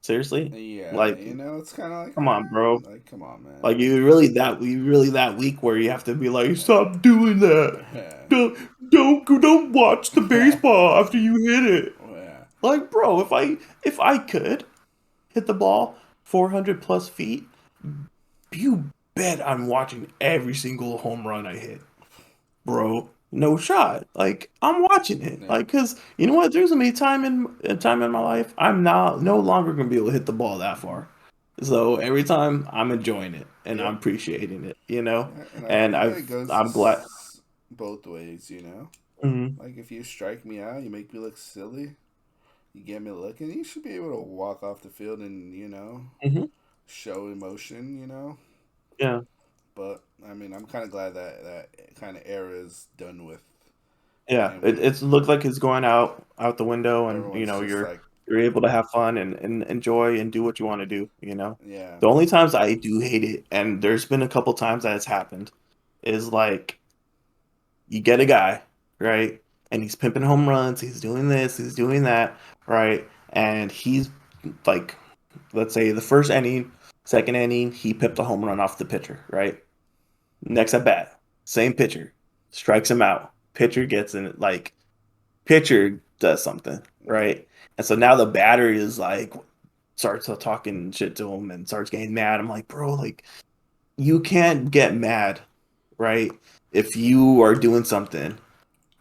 seriously, yeah. like, You know, it's kind of like come on, bro. like come on, man. Like you really that weak where you have to be like, stop doing that. Yeah, Don't watch the yeah, baseball after you hit it. yeah, Like, bro, if I could hit the ball 400 plus feet, you bet I'm watching every single home run I hit, bro. No shot. Like, I'm watching it. yeah, Like, cause you know what? There's gonna be a time in my life I'm not no longer gonna be able to hit the ball that far. So every time I'm enjoying it and yep. I'm appreciating it, you know. Yeah, and I And feel like it I'm glad. goes both ways. You know, Hmm. like if you strike me out, you make me look silly. You get me looking. You should be able to walk off the field and Hmm. show emotion. Yeah, But I mean, I'm kind of glad that that kind of era is done with, yeah. and It's looked like it's going out the window, and everyone's just like, you're able to have fun and enjoy and do what you want to do. yeah, The only times I do hate it, and there's been a couple times that it's happened, is like you get a guy, right? And he's pimping home runs, he's doing this, he's doing that, right? And he's like, let's say the first inning, second inning, he pipped a home run off the pitcher, right? Next at bat, same pitcher, strikes him out. Pitcher gets in, like, pitcher does something, yeah, right? And so now the batter is like, starts talking shit to him and starts getting mad. I'm like, bro, like, you can't get mad, right? If you are doing something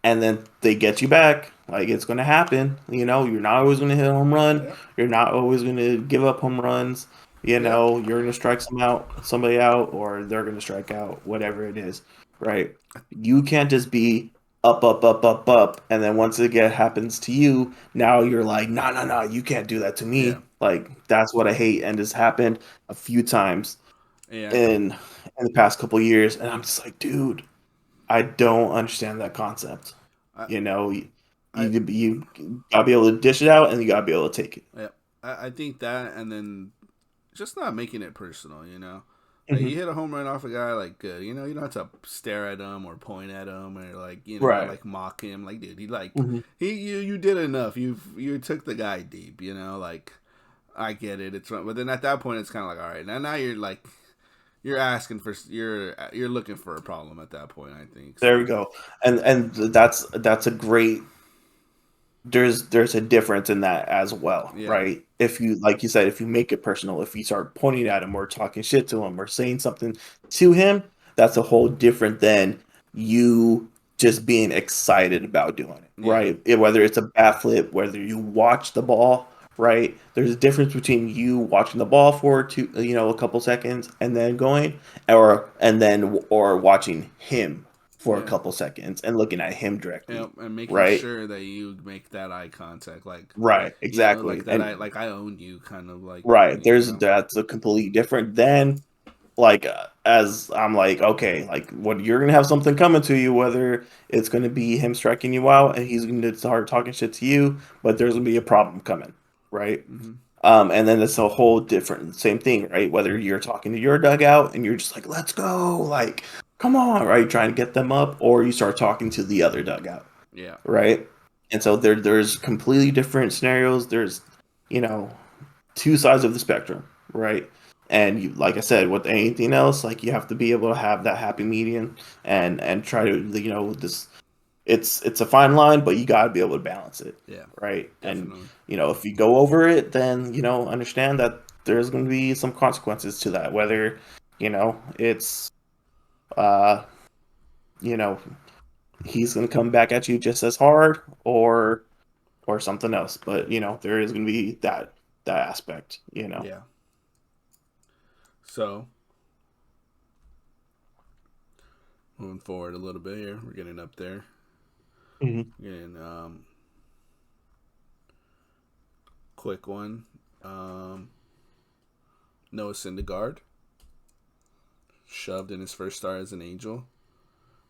and then they get you back. Like, it's going to happen. You're not always going to hit a home run. yep, You're not always going to give up home runs. yep, You're going to strike somebody out, or they're going to strike out, whatever it is, right? You can't just be up, up, up, up, up, and then once it happens to you, now you're like, no, no, no, you can't do that to yeah, me. Like, that's what I hate, and it's happened a few times yeah. in the past couple years, and I'm just like, dude, I don't understand that concept. I, You know, I, you gotta be able to dish it out, and you gotta be able to take it. yeah. I think that, and then just not making it personal. Like Hmm. you hit a home run off a guy, like good. You don't have to stare at him or point at him or like Right. like mock him. Like dude, he like Hmm. he you did enough. You took the guy deep. Like I get it. It's but then at that point it's kind of like all right. Now you're like you're asking for you're looking for a problem at that point. I think There we so. go. And that's a great. There's a difference in that as well, Yeah, right? If you, like you said, if you make it personal, if you start pointing at him or talking shit to him or saying something to him, that's a whole different than you just being excited about doing it, yeah, right? Whether it's a bat flip, whether you watch the ball, right? There's a difference between you watching the ball for a couple seconds and then going, or watching him for a yeah. couple seconds and looking at him directly, And making right? sure that you make that eye contact, like Right, exactly. like that. And I own you, kind of like right, that's a completely different than, like, as I'm like, okay, like, what, you're gonna have something coming to you, whether it's gonna be him striking you out and he's gonna start talking shit to you, but there's gonna be a problem coming, right? hmm And then it's a whole different same thing, right? Whether you're talking to your dugout and you're just like, let's go, like, come on, right? Trying to get them up, or you start talking to the other dugout, yeah, right? And so there's completely different scenarios. There's, you know, two sides of the spectrum, right? And you, like I said, with anything else, like, you have to be able to have that happy medium and try to, this, it's a fine line, but you got to be able to balance it, yeah, right? And definitely, if you go over it, then understand that there's going to be some consequences to that, whether it's uh you know he's going to come back at you just as hard, or something else. But there is going to be that aspect. yeah. So moving forward a little bit here, we're getting up there. Hmm. Getting quick one. Um, Noah Syndergaard shoved in his first start as an Angel,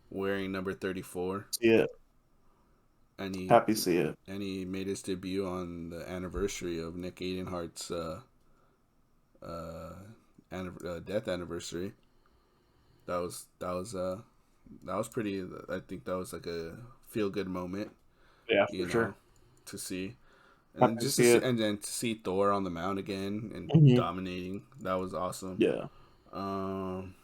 wearing number 34, See it. and Happy to see it. he made his debut on the anniversary of Nick Aidenhart's death anniversary. That was pretty. I think that was like a feel good moment, Yeah, you for know, sure. to see, Happy and to just to see see, it. and then to see Thor on the mound again and Hmm. dominating. That was awesome. Yeah. Um,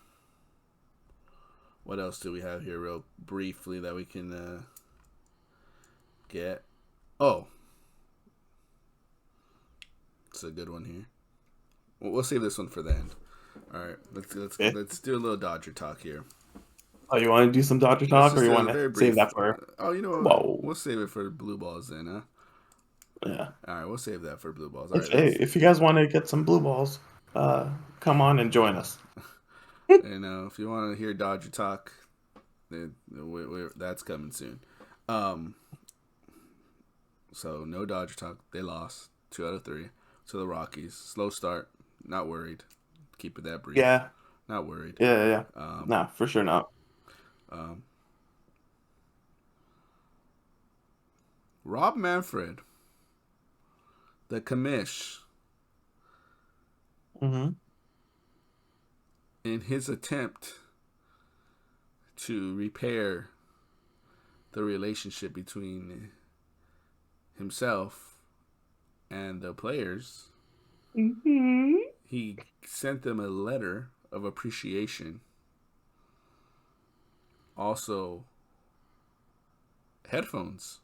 what else do we have here, real briefly, that we can get? Oh, it's a good one here. We'll save this one for the end. All right, Okay. let's do a little Dodger talk here. Oh, you want to do some Dodger Let's talk, or just you do want a to very save brief. that for? Oh, you know what? Whoa. We'll save it for the blue balls then, huh? Yeah. All right, we'll save that for blue balls. All right, Okay. let's. If you guys want to get some blue balls, come on and join us. And if you want to hear Dodger talk, that's coming soon. Um, so no Dodger talk. They lost 2 out of 3 to the Rockies. Slow start. Not worried. Keep it that brief. Yeah. Not worried. Yeah. Um, Nah, for sure not. um, Rob Manfred, the commish, Hmm. in his attempt to repair the relationship between himself and the players, Hmm. he sent them a letter of appreciation. Also, headphones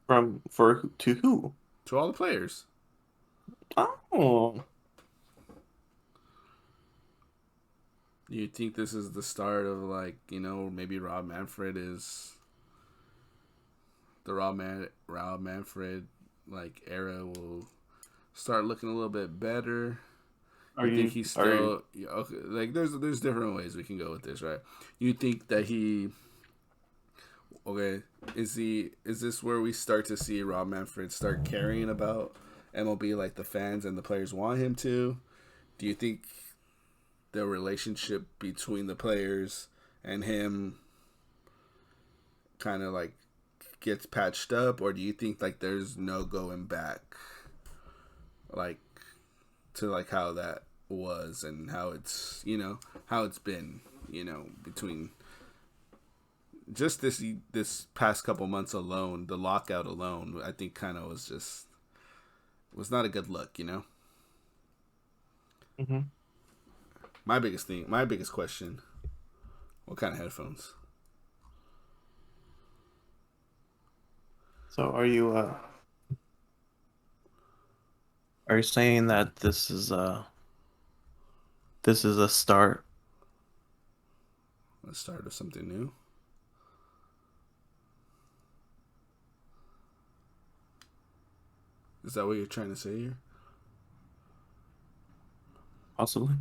To who? to all the players. Oh. Do you think this is the start of, like, maybe Rob Manfred is the Rob Manfred like era will start looking a little bit better? Are You think you? he's Are you? still okay? Like, there's different ways we can go with this, right? You think that he okay? Is this where we start to see Rob Manfred start caring about MLB like the fans and the players want him to? Do you think the relationship between the players and him kind of like gets patched up, or do you think like there's no going back, like, to like how that was and how it's how it's been between just this past couple months alone, the lockout alone, I think kind of was not a good look. Hmm. My biggest question: what kind of headphones? So are you saying that this is a start? Let's start with something new. Is that what you're trying to say here? Possibly.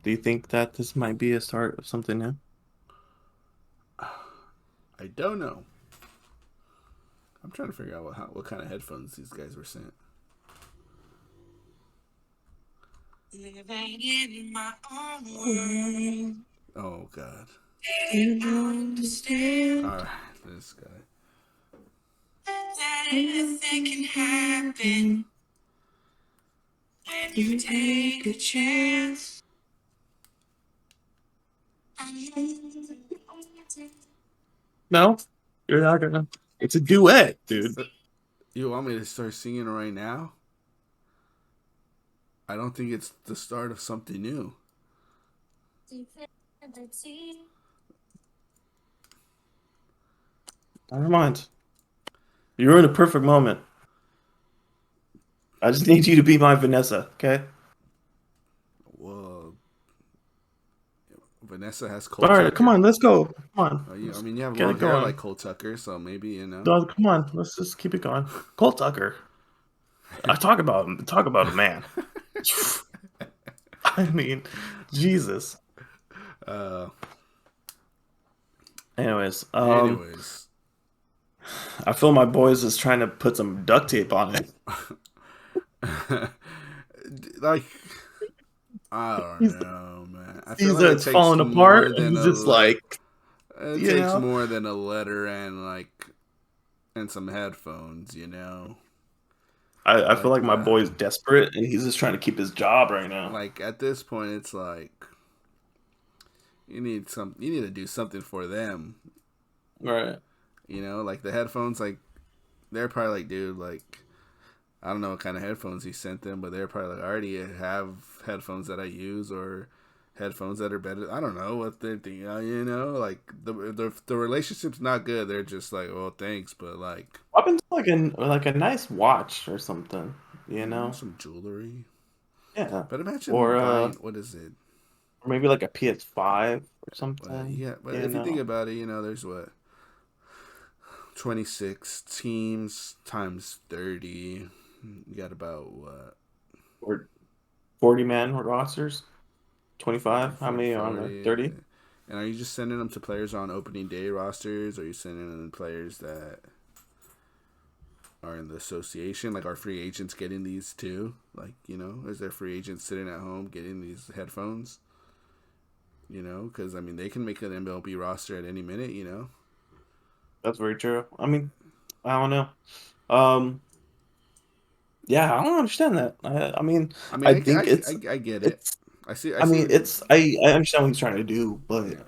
Do you think that this might be a start of something new? I don't know. I'm trying to figure out what kind of headphones these guys were sent. Living in my own world. Oh God. You understand. All right, this guy. That anything can happen when you take a chance. No, you're not gonna. It's a duet, dude. You want me to start singing right now? I don't think it's the start of something new. Never mind. You're in a perfect moment. I just need you to be my Vanessa, okay? Well, Vanessa has Cole All right, come Tucker. on, let's go. Come on, I let's mean, you have get long it hair going. like Cole Tucker, so maybe. No, come on, let's just keep it going. Cole Tucker. I talk about him. Talk about a man. I mean, Jesus. uh, Anyways, anyways, I feel my boys is trying to put some duct tape on it. like, I don't He's know, man. I feel sees like that it it's takes falling apart, more and than he's just like, it you takes know, more than a letter and some headphones. I feel Like like my boy's desperate and he's just trying to keep his job right now. like at this point, it's like you need to do something for them. Right. You know, like the headphones, like they're probably like, dude, like I don't know what kind of headphones he sent them, but they're probably like, I already have headphones that I use or headphones that are better. I don't know what they're thinking. You know, like the relationship's not good. They're just like, well, thanks, but like, Up into like a nice watch or something, you know? some jewelry. Yeah. But imagine Or buying what is it? or maybe like a PS5 or But something, yeah, but you if you think know? about it, you know, there's what 26 teams times 30. You got about what Or 40-man rosters. 25. How 40, many are on there? 40. 30? And are you just sending them to players on opening day rosters? Or are you sending them to players that are in the association? Like, are free agents getting these too? Like, you know, is there free agents sitting at home getting these headphones? You know, because I mean, they can make an MLB roster at any minute. You know. That's very true. I mean, I don't know. Um, yeah, I don't understand that. I mean, I mean, I think I get it. it's I I see mean, what. it's I understand what he's trying to do, but Yeah,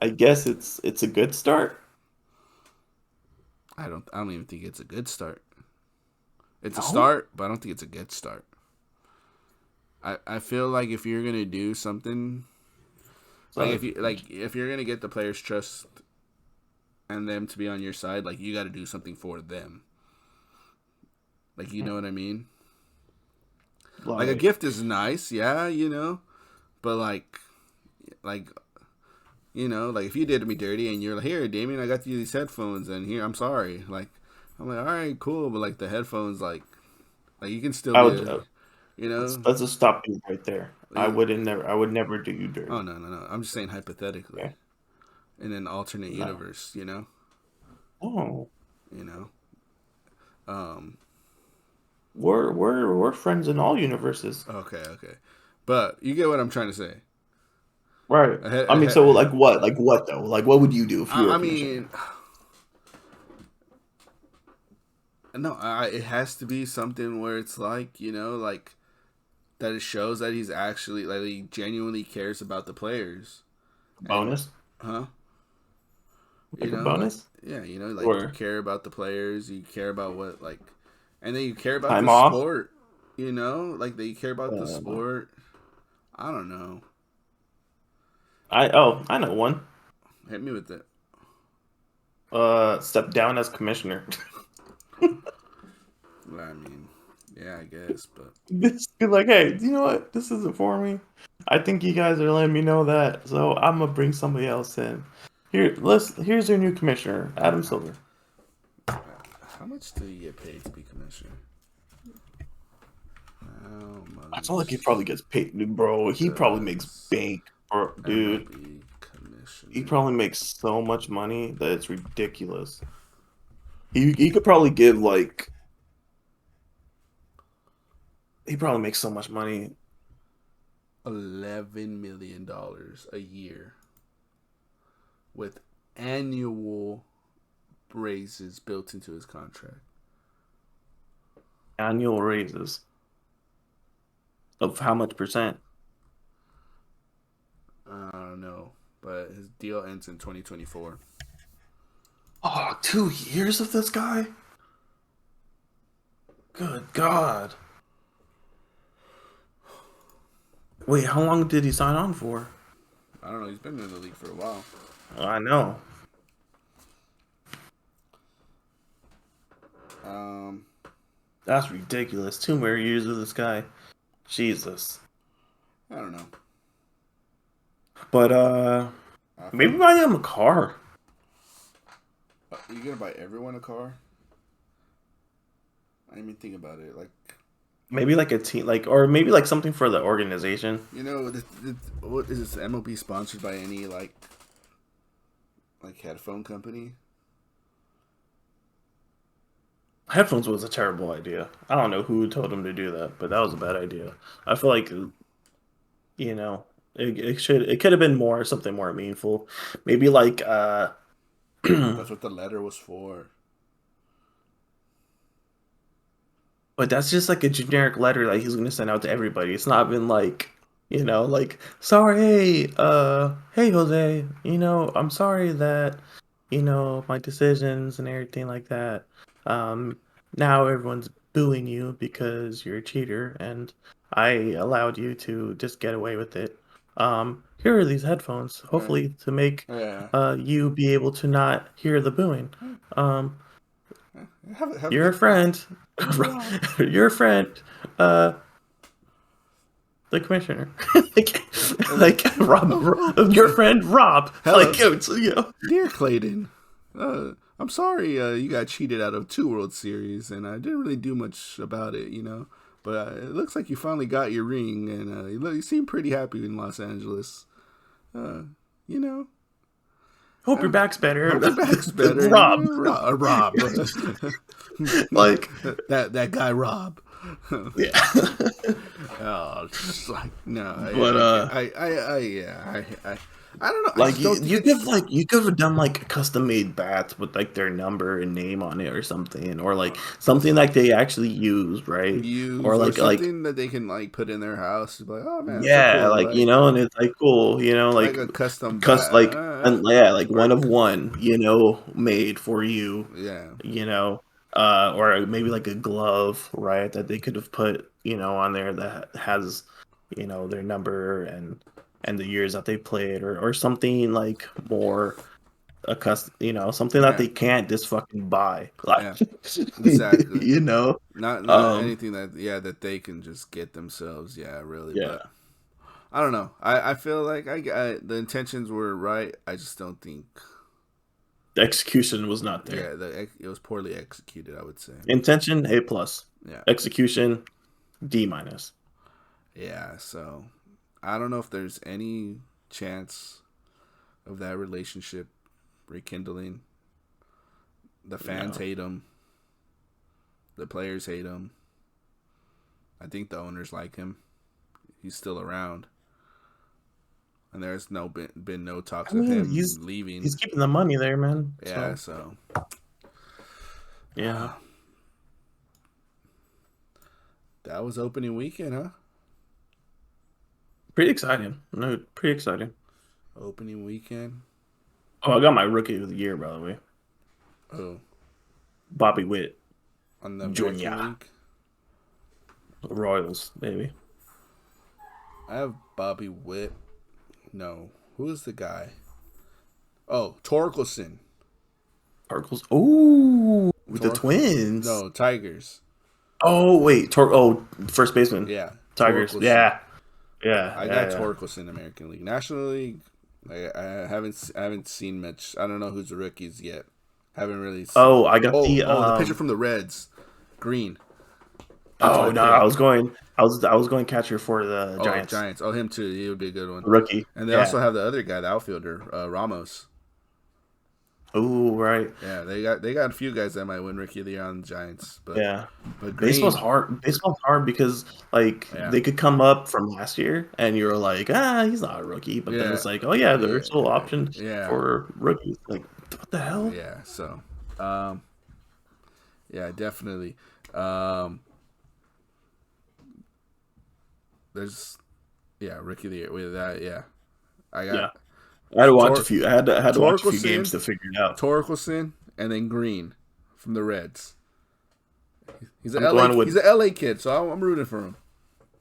I guess it's a good start. I don't even think it's a good start. It's a No? start, but I don't think it's a good start. I feel like if you're gonna do something, like So if you're gonna get the players' trust and them to be on your side, like you got to do something for them. Like you know what I mean? Like a like gift is nice, yeah, you know, but like you know, like if you did me dirty and you're like, here, Damien, I got you these headphones, and here, I'm sorry. Like I'm like, all right, cool, but like the headphones, like you can still I be would a, you let's know, let's just stop you right there. like, I would never do you oh dirty. no, I'm just saying hypothetically, Okay? in an alternate No. universe, you know, Oh, you know, um, we're friends in all universes. okay, but you get what I'm trying to say. Right. A he- I a mean, so he- like what? Like what though? Like what would you do if you were a I commissioner? mean, no, it has to be something where it's like you know, like that it shows that he's actually like he genuinely cares about the players, A and bonus? huh, you Like a know, like bonus? yeah, you know, like you Or care about the players, you care about what like, and then you care about time the off? sport, you know, like that you care about the No. sport. I don't know. I know one. Hit me with it. Step down as commissioner. I mean, yeah, I guess, but Just be like, hey, you know what? This isn't for me. I think you guys are letting me know that, so I'm gonna bring somebody else in. Here's your new commissioner, Adam Silver. how much do you get paid to be commissioner? How I feel like he much probably gets paid, bro. He probably makes does bank, bro, dude. MLB He commissioner? probably makes so much money that it's ridiculous. He could probably give like he probably makes so much money. $11 million a year with annual raises built into his contract. Annual raises of how much percent? I don't know, but his deal ends in 2024. Oh, 2 years of this guy? Good God. Wait, how long did he sign on for? I don't know. He's been in the league for a while. I know. Um, That's ridiculous. 2 more years with this guy. Jesus. I don't know. But maybe From buy him a car. you gonna buy everyone a car? I didn't even think about it. Like Maybe like a team, like, or maybe like something for the organization. you know, what is this MLB sponsored by any like headphone company? Headphones was a terrible idea. I don't know who told him to do that, but that was a bad idea. I feel like, it could have been more something more meaningful. Maybe like That's what the letter was for. But that's just like a generic letter that he's gonna send out to everybody. It's not been like, like, sorry, hey Jose, I'm sorry that, my decisions and everything like that. Um, Now everyone's booing you because you're a cheater, and I allowed you to just get away with it. Here are these headphones, hopefully to make Yeah. you be able to not hear the booing. Um, Have a you're a good friend. Rob. You're a friend. Uh, the commissioner. And then, like Rob, your hey, friend Rob. hello, Like it's. dear Clayton. I'm sorry you got cheated out of 2 World Series, and I didn't really do much about it, But it looks like you finally got your ring, and you seem pretty happy in Los Angeles. You know, Hope your back's better. hope your back's better. Rob. Rob. Like, that guy Rob. yeah. Oh, just like no. But I don't know. I like just don't think you could have done like custom made bats with like their number and name on it or something, or like something like they actually use, right? use Or or like something that they can like put in their house. Like, oh man, that's so yeah, cool. like and it's like cool, Like like a custom cus bat. like and yeah, like one of Work. one, made for you, Yeah. or maybe like a glove, right? That they could have put, on there that has, their number and the years that they played, or something like more a custom, something that Yeah. they can't just fucking buy, like, Yeah. Exactly. you know, Not um, anything that they can just get themselves. Yeah, really. yeah, But I don't know. I feel like the intentions were right. I just don't think. the execution was not there. Yeah, it was poorly executed, I would say. Intention A plus, Yeah. execution D minus. Yeah, so I don't know if there's any chance of that relationship rekindling. The fans No. hate him. The players hate him. I think the owners like him. He's still around. And there's been no talks I of mean, him leaving. he's keeping the money there, man. Yeah, So so yeah, that was opening weekend, huh? pretty exciting. No, pretty exciting. Opening weekend. Oh, I got my rookie of the year, by the way. Oh, Bobby Witt, on the American Junior. League. Royals, baby. I have Bobby Witt. No, who is the guy? Oh, Torkelson. Sparkles. Ooh, with the Twins. No, Tigers. Oh wait, first baseman. Yeah, Tigers. Torkelson. Yeah, yeah. I got Torkelson American League. National League, I haven't seen much. I don't know who's the rookies yet. Haven't really. Seen. Oh, I got the pitcher from the Reds, Green. Oh no, I was going catcher for the Giants. Giants. Oh, him too. He would be a good one. Rookie. And they also have the other guy, the outfielder, Ramos. Oh right. Yeah, they got a few guys that might win Rookie of the Year on the Giants. But Yeah. but Green, Baseball's hard. Baseball's hard because they could come up from last year and you're like, he's not a rookie, but then it's like, oh yeah, there's still options for rookies. Like, what the hell? Yeah. So, yeah, definitely. There's, Rookie of the Year with that. Yeah, I got. I had to watch a few. I had to watch a few games to figure it out. Torkelson and then Green from the Reds. He's an LA kid, so I'm rooting for him.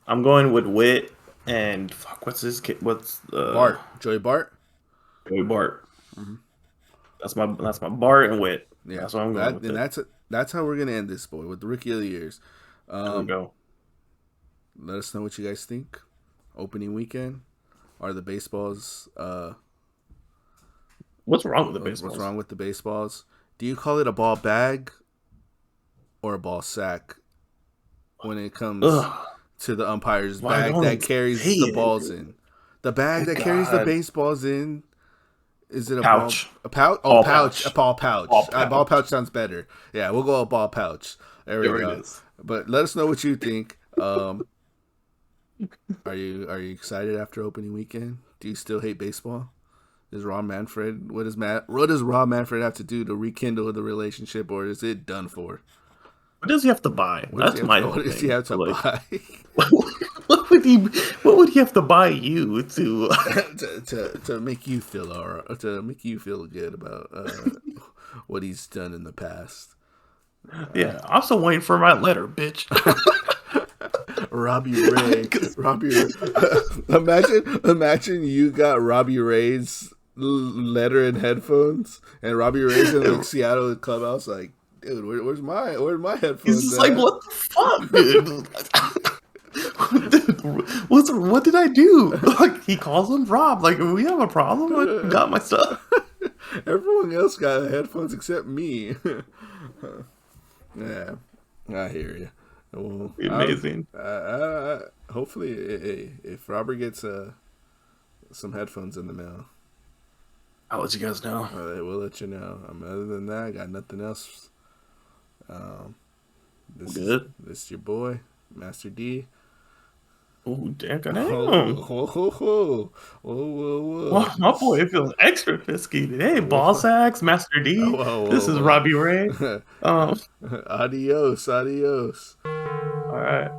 I'm going with Witt and what's his kid? Bart? Joey Bart. Joey Bart. Mm-hmm. That's my Bart and Witt. Yeah, that's what I'm going with. And that's how we're gonna end this, boy, with the Rookie of the Years. There we go. Let us know what you guys think. Opening weekend. Are the baseballs? What's wrong with the baseballs? What's wrong with the baseballs? Do you call it a ball bag or a ball sack when it comes to the umpire's bag that carries the balls in? The bag that carries the baseballs in. Is it a pouch? A pouch? Oh, pouch. A ball pouch. Ball pouch sounds better. Yeah, we'll go a ball pouch. There we go. But let us know what you think. Are you excited after opening weekend? Do you still hate baseball? Is Rob Manfred? What does Rob Manfred have to do to rekindle the relationship, or is it done for? What does he have to buy? That's my whole What does he thing. have to Like, buy what would he? What would he have to buy you to? to make you feel alright, to make you feel good about what he's done in the past? Yeah, I'm still waiting for my letter, bitch. Robbie Ray, imagine you got Robbie Ray's letter and headphones, and Robbie Ray's in the Seattle clubhouse, like, dude, where's my headphones? He's just at? like, what the fuck, dude? Dude, what did I do? Like, he calls him Rob. Like, we have a problem. I got my stuff. Everyone else got headphones except me. Yeah, I hear you. Well, Amazing. Hopefully, if Robert gets some headphones in the mail, I'll let you guys know. We'll let you know. Other than that, I got nothing else. This is your boy, Master D. Oh, damn. Whoa. Well, my boy feels extra fisky today. Boss Axe, Master D. This is Robbie Ray. Adios. All right.